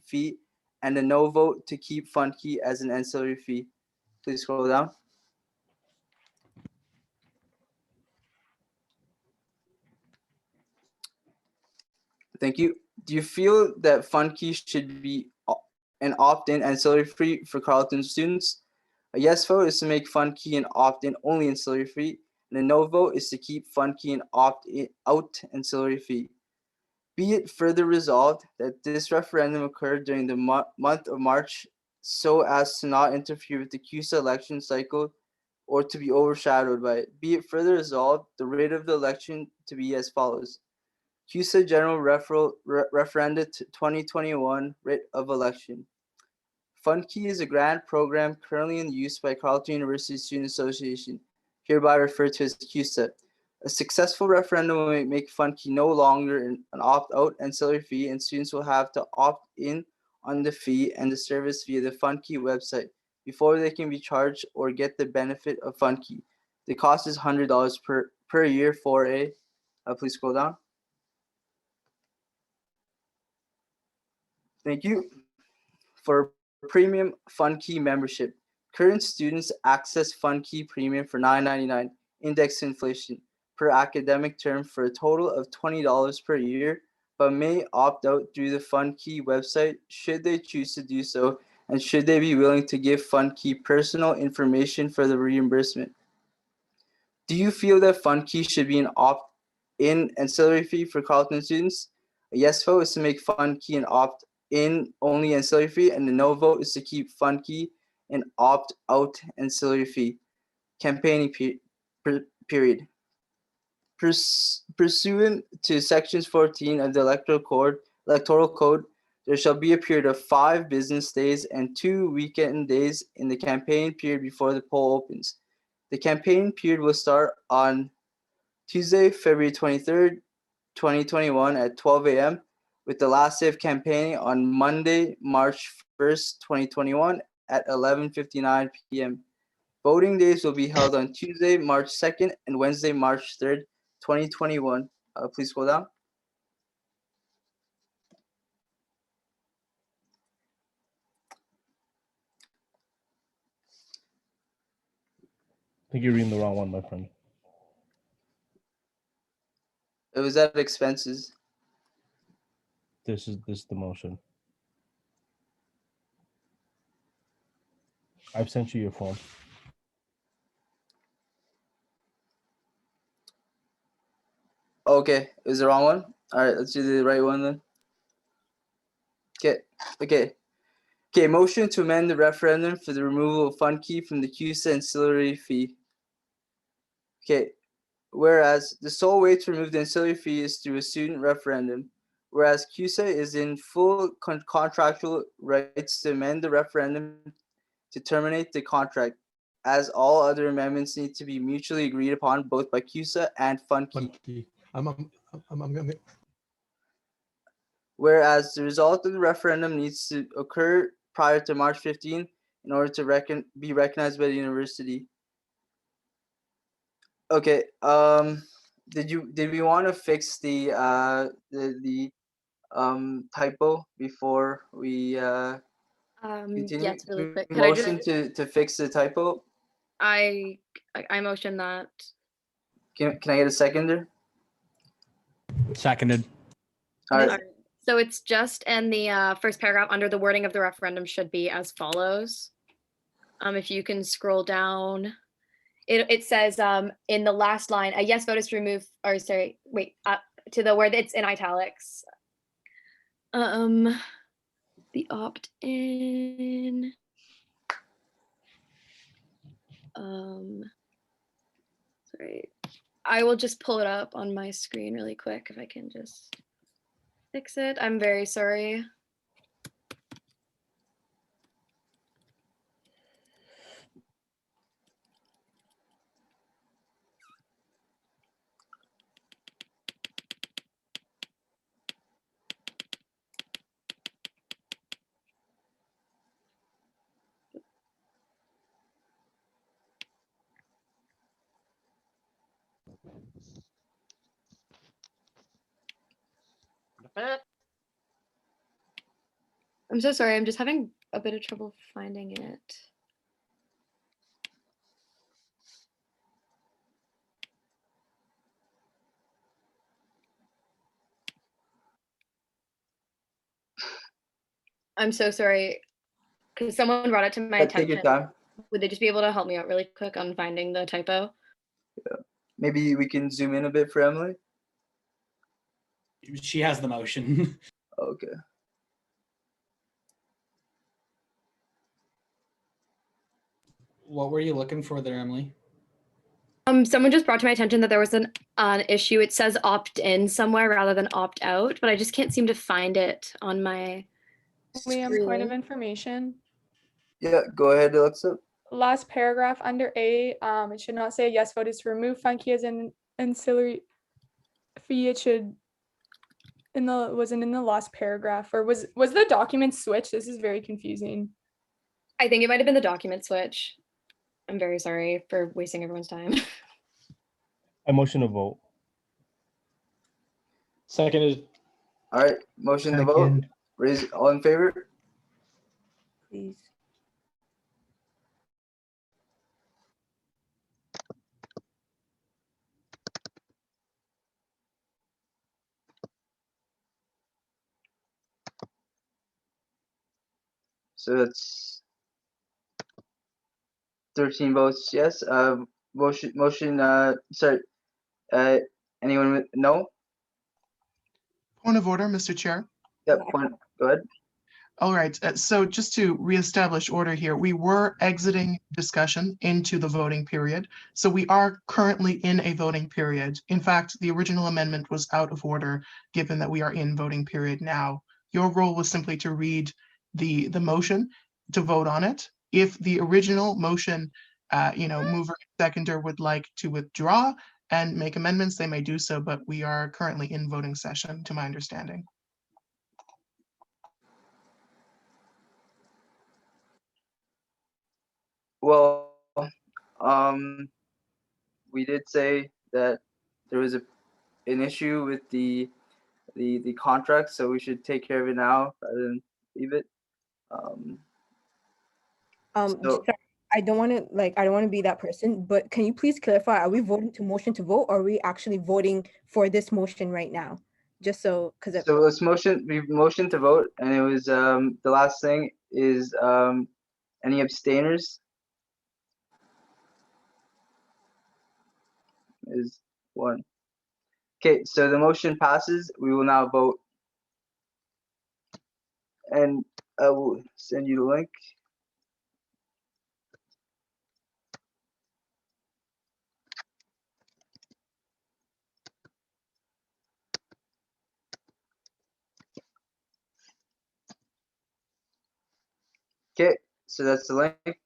fee, and a no vote to keep Funke as an ancillary fee. Please scroll down. Thank you. Do you feel that Funke should be an opt-in ancillary fee for Carleton students? A yes vote is to make Funke an opt-in only ancillary fee, and a no vote is to keep Funke an opt-out ancillary fee. Be it further resolved that this referendum occurred during the month of March so as to not interfere with the CUSA election cycle or to be overshadowed by it. Be it further resolved, the rate of the election to be as follows. CUSA General Referenda 2021 Rate of Election. Funke is a grant program currently in use by Carleton University Student Association, hereby referred to as CUSA. A successful referendum will make Funke no longer an opt-out ancillary fee, and students will have to opt in on the fee and the service via the Funke website before they can be charged or get the benefit of Funke. The cost is $100 per year for a, please scroll down. Thank you. For premium Funke membership, current students access Funke premium for $9.99 indexed inflation per academic term for a total of $20 per year, but may opt out through the Funke website should they choose to do so, and should they be willing to give Funke personal information for the reimbursement. Do you feel that Funke should be an opt-in ancillary fee for Carleton students? A yes vote is to make Funke an opt-in only ancillary fee, and the no vote is to keep Funke an opt-out ancillary fee. Campaigning period. Pursuant to sections 14 of the electoral code, there shall be a period of 5 business days and 2 weekend days in the campaign period before the poll opens. The campaign period will start on Tuesday, February 23rd, 2021 at 12 a.m. with the last day of campaigning on Monday, March 1st, 2021 at 11:59 p.m. Voting days will be held on Tuesday, March 2nd and Wednesday, March 3rd, 2021. Please scroll down. I think you're reading the wrong one, my friend. It was at expenses. This is the motion. I've sent you your form. Okay, it was the wrong one. All right, let's do the right one then. Okay. Motion to amend the referendum for the removal of Funke from the CUSA ancillary fee. Okay. Whereas the sole way to remove the ancillary fee is through a student referendum, whereas CUSA is in full contractual rights to amend the referendum to terminate the contract, as all other amendments need to be mutually agreed upon both by CUSA and Funke. Whereas the result of the referendum needs to occur prior to March 15 in order to be recognized by the university. Okay. Did we want to fix the typo before we continue? Yes, really quick. Could Motion to fix the typo. I motion that. Can I get a seconder? Seconded. All All right. right. So it's just in the first paragraph under the wording of the referendum should be as follows. If you can scroll down, it says in the last line, a yes vote is to remove, or sorry, wait, to the word it's in italics. The opt-in. Sorry, I will just pull it up on my screen really quick if I can just fix it. I'm very sorry. I'm so sorry. I'm just having a bit of trouble finding it. I'm so sorry, because someone brought it to my Take your attention. time. Would they just be able to help me out really quick on finding the typo? Maybe we can zoom in a bit for Emily. She has the motion. Okay. What were you looking for there, Emily? Someone just brought to my attention that there was an issue. It says opt-in somewhere rather than opt-out, but I just can't seem to find it on my Liam, point of screen. information. Yeah, go ahead, Alexa. Last paragraph under A, it should not say a yes vote is to remove funky as an ancillary fee. It should wasn't in the last paragraph, or was the document switched? This is very confusing. I think it might have been the document switch. I'm very sorry for wasting everyone's time. I motion to vote. Seconded. All right, motion to vote. Second. Raise all in favor. Please. So that's 13 votes yes. Motion. Sorry. Anyone with no? Point of order, Mr. Chair. Yep. Point. Go ahead. All right, so just to reestablish order here, we were exiting discussion into the voting period. So we are currently in a voting period. In fact, the original amendment was out of order, given that we are in voting period now. Your role was simply to read the motion, to vote on it. If the original motion, mover and seconder would like to withdraw and make amendments, they may do so, but we are currently in voting session, to my understanding. Well, we did say that there was an issue with the contract, so we should take care of it now rather than leave it. So- Sorry, I don't want to be that person, but can you please clarify, are we voting to motion to vote, or are we actually voting for this motion right now? Just so, because So let's we motioned to vote, and it was the last thing is any abstainers? Is one. Okay, so the motion passes. We will now vote, and I will send you the link. Okay, so that's the link.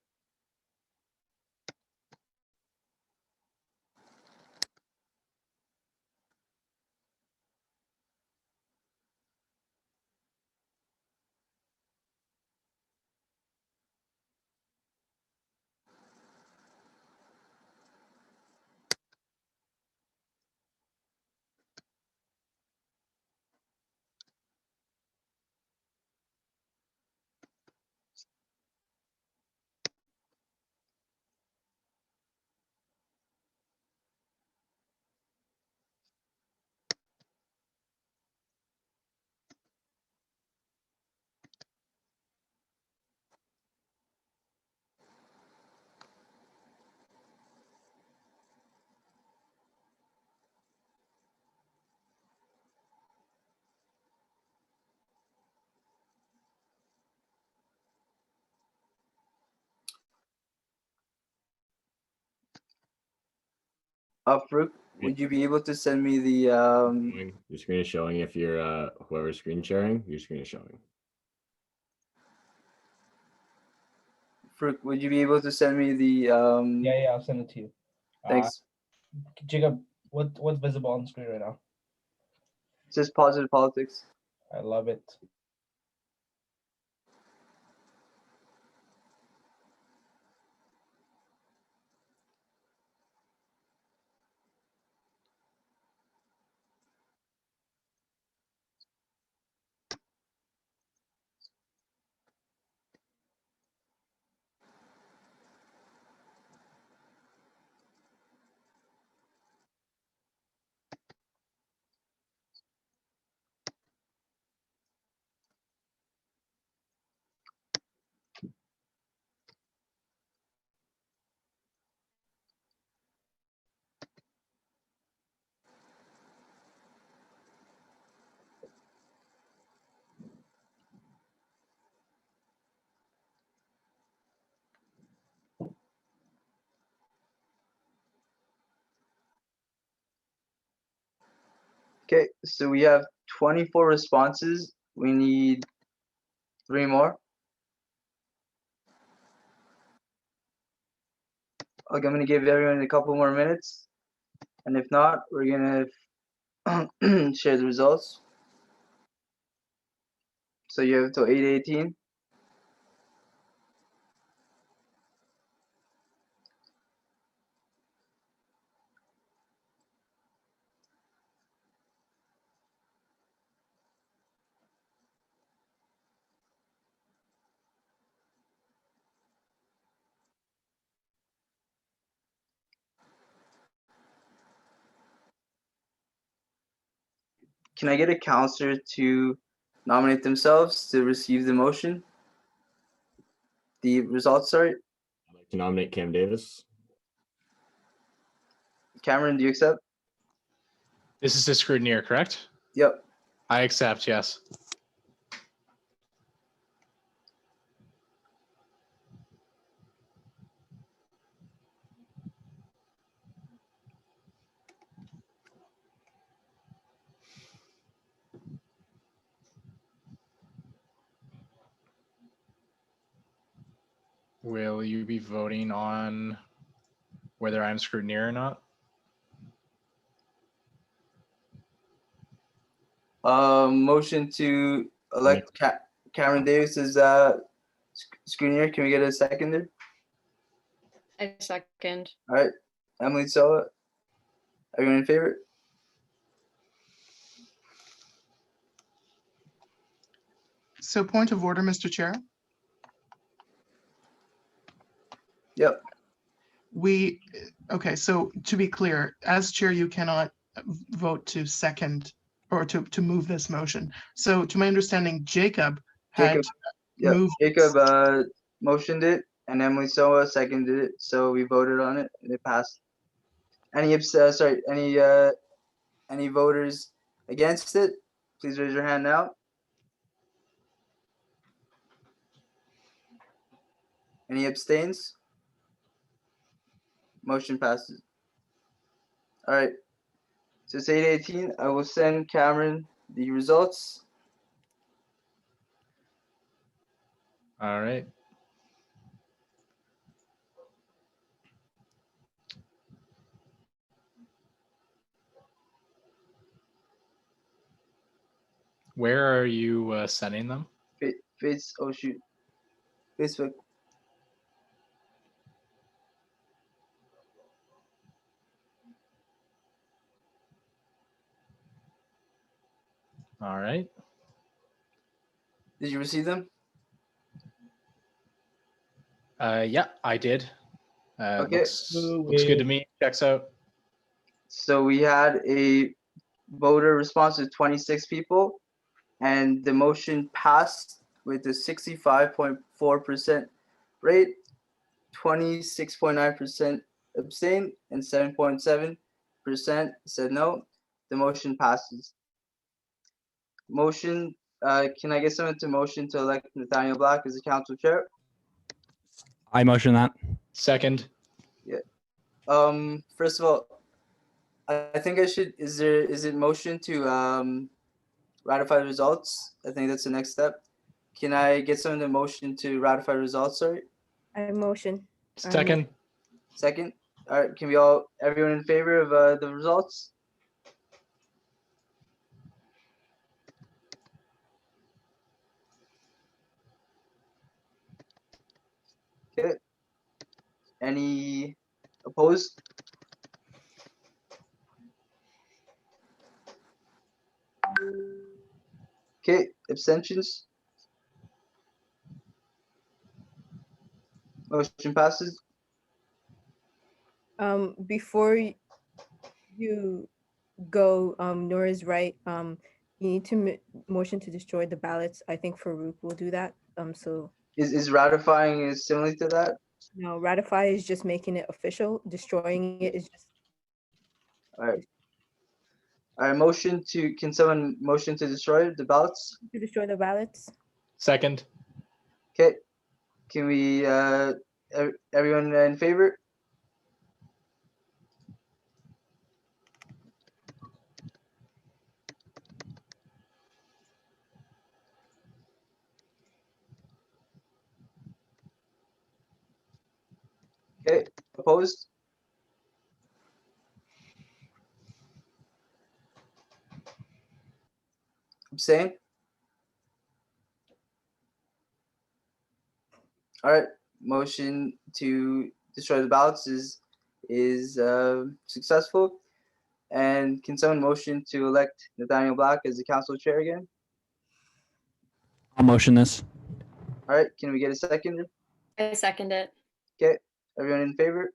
Farouk, would you be able to send me the Your screen is showing if you're whoever's screen sharing, your screen is showing. Farouk, would you be able to send me the Yeah, I'll send it to you. Thanks. Jacob, what's visible on the screen right now? It says positive politics. I love it. Okay, so we have 24 responses. We need 3 more. Okay, I'm gonna give everyone a couple more minutes, and if not, we're gonna share the results. So you have till 8:18. Can I get a counselor to nominate themselves to receive the motion? The results, sorry. I'd like to nominate Cam Davis. Cameron, do you accept? This is the scrutineer, correct? Yep. I accept, yes. Will you be voting on whether I'm scrutineer or not? Motion to elect Cameron Davis as scrutineer. Can we get a seconder? I second. All right, Emily Sola. Everyone in favor? So point of order, Mr. Chair. Yep. Okay, so to be clear, as chair, you cannot vote to second or to move this motion. So to my understanding, Jacob had moved. Jacob motioned it, and Emily Soa seconded it. So we voted on it, and it passed. Any voters against it? Please raise your hand now. Any abstains? Motion passes. All right. So it's 8:18. I will send Cameron the results. All right. Where are you sending them? Oh shoot. Facebook. All right. Did you receive them? Yeah, I did. Okay. Looks good to me. Checks out. So we had a voter response of 26 people, and the motion passed with a 65.4% rate, 26.9% abstained, and 7.7% said no. The motion passes. Motion, can I get someone to motion to elect Nathaniel Black as the council chair? I motion that. Second. Yeah. First of all, I think I should, is it motion to ratify the results? I think that's the next step. Can I get someone to motion to ratify the results, sorry? I motion. Second. Second? All right, everyone in favor of the results? Okay. Any opposed? Okay, abstentions? Motion passes. Before you go, Nora's right. You need to motion to destroy the ballots. I think Farouk will do that. So Is ratifying is similar to that? no, ratify is just making it official. Destroying it is just All right. All right, can someone motion to destroy the ballots? to destroy the ballots. Second. Okay, can we, everyone in favor? Okay, opposed? Abstain? All right, motion to destroy the ballots is successful. And can someone motion to elect Nathaniel Black as the council chair again? I'll motion this. All right, can we get a second? I second it. Okay, everyone in favor?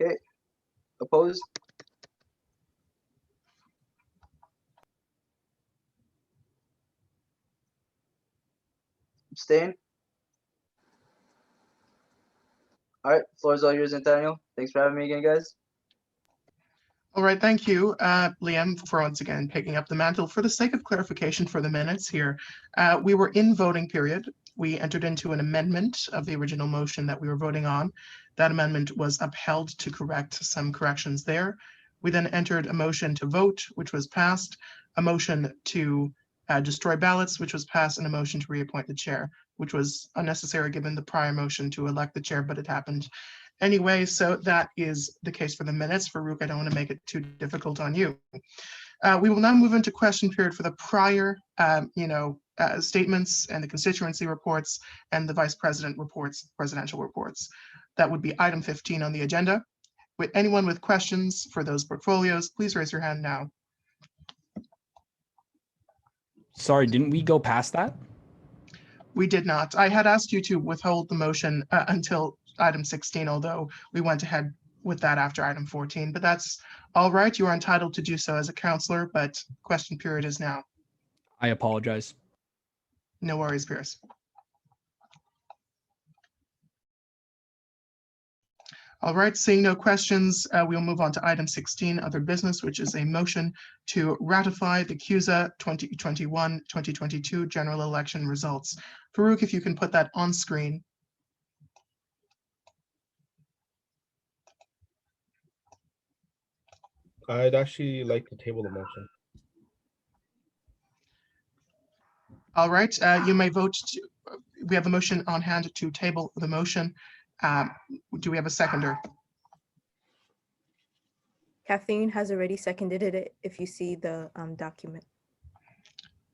Okay, opposed? Abstain? All right, floor is all yours, Nathaniel. Thanks for having me again, guys. All right, thank you, Liam, for once again picking up the mantle. For the sake of clarification for the minutes here, we were in voting period. We entered into an amendment of the original motion that we were voting on. That amendment was upheld to correct some corrections there. We then entered a motion to vote, which was passed, a motion to destroy ballots, which was passed, and a motion to reappoint the chair, which was unnecessary given the prior motion to elect the chair, but it happened anyway. So that is the case for the minutes. Farouk, I don't want to make it too difficult on you. We will now move into question period for the prior, statements and the constituency reports and the vice president reports, presidential reports. That would be item 15 on the agenda. With anyone with questions for those portfolios, please raise your hand now. Sorry, didn't we go past that? We did not. I had asked you to withhold the motion until item 16, although we went ahead with that after item 14, but that's all right. You are entitled to do so as a counselor, but question period is now. I apologize. No worries, Pierce. All right, seeing no questions, we'll move on to item 16, other business, which is a motion to ratify the CUSA 2021-2022 general election results. Farouk, if you can put that on screen. I'd actually like to table the motion. All right, you may vote. We have a motion on hand to table the motion. Do we have a seconder? Kathleen has already seconded it if you see the document.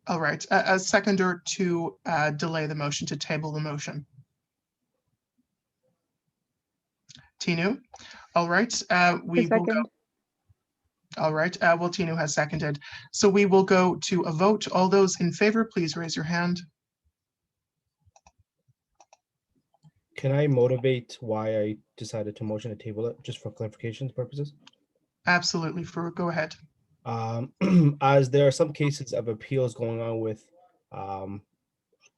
All right, a seconder to delay the motion, to table the motion. Tinu, all right, we will go. All right, well, Tinu has seconded. So we will go to a vote. All those in favor, please raise your hand. Can I motivate why I decided to motion to table it, just for clarification purposes? Absolutely, Farouk, go ahead. As there are some cases of appeals going on with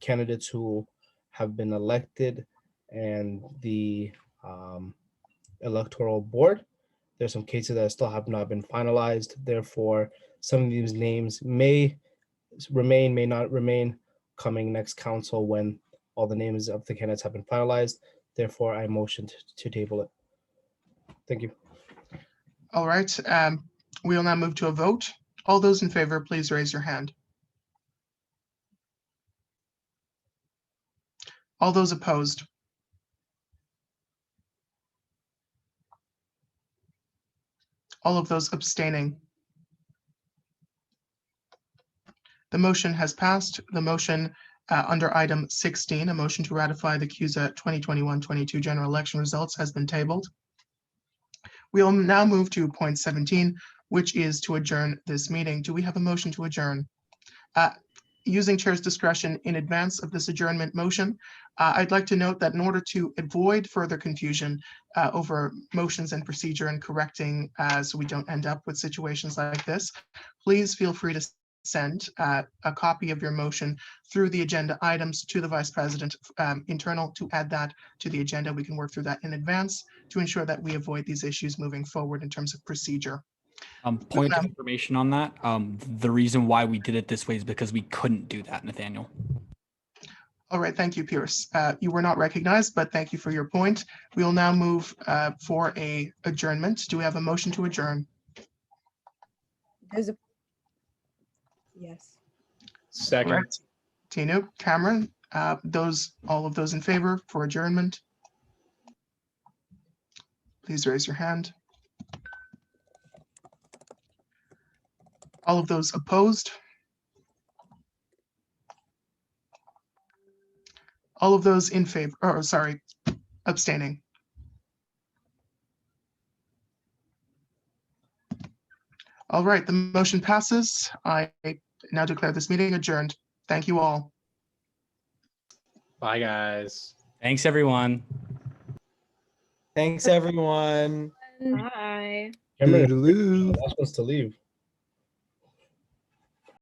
candidates who have been elected and the electoral board, There's some cases that still have not been finalized. Therefore, some of these names may remain, may not remain coming next council when all the names of the candidates have been finalized. Therefore, I motioned to table it. Thank you. All right, we will now move to a vote. All those in favor, please raise your hand. All those opposed? All of those abstaining? The motion has passed. The motion under item 16, a motion to ratify the CUSA 2021-22 general election results, has been tabled. We will now move to point 17, which is to adjourn this meeting. Do we have a motion to adjourn? Using chair's discretion in advance of this adjournment motion, I'd like to note that in order to avoid further confusion over motions and procedure and correcting so we don't end up with situations like this, please feel free to send a copy of your motion through the agenda items to the Vice President internal to add that to the agenda. We can work through that in advance to ensure that we avoid these issues moving forward in terms of procedure. Point of information on that. The reason why we did it this way is because we couldn't do that, Nathaniel. All right, thank you, Pierce. You were not recognized, but thank you for your point. We will now move for a adjournment. Do we have a motion to adjourn? There's a yes. Second. All right. Tino, Cameron, all of those in favor for adjournment, please raise your hand. All of those opposed? All of those in favor, or sorry, abstaining? All right, the motion passes. I now declare this meeting adjourned. Thank you all. Bye, guys. Thanks, everyone. Thanks, everyone. Bye. Cameron, Toodaloo. the last one's to leave.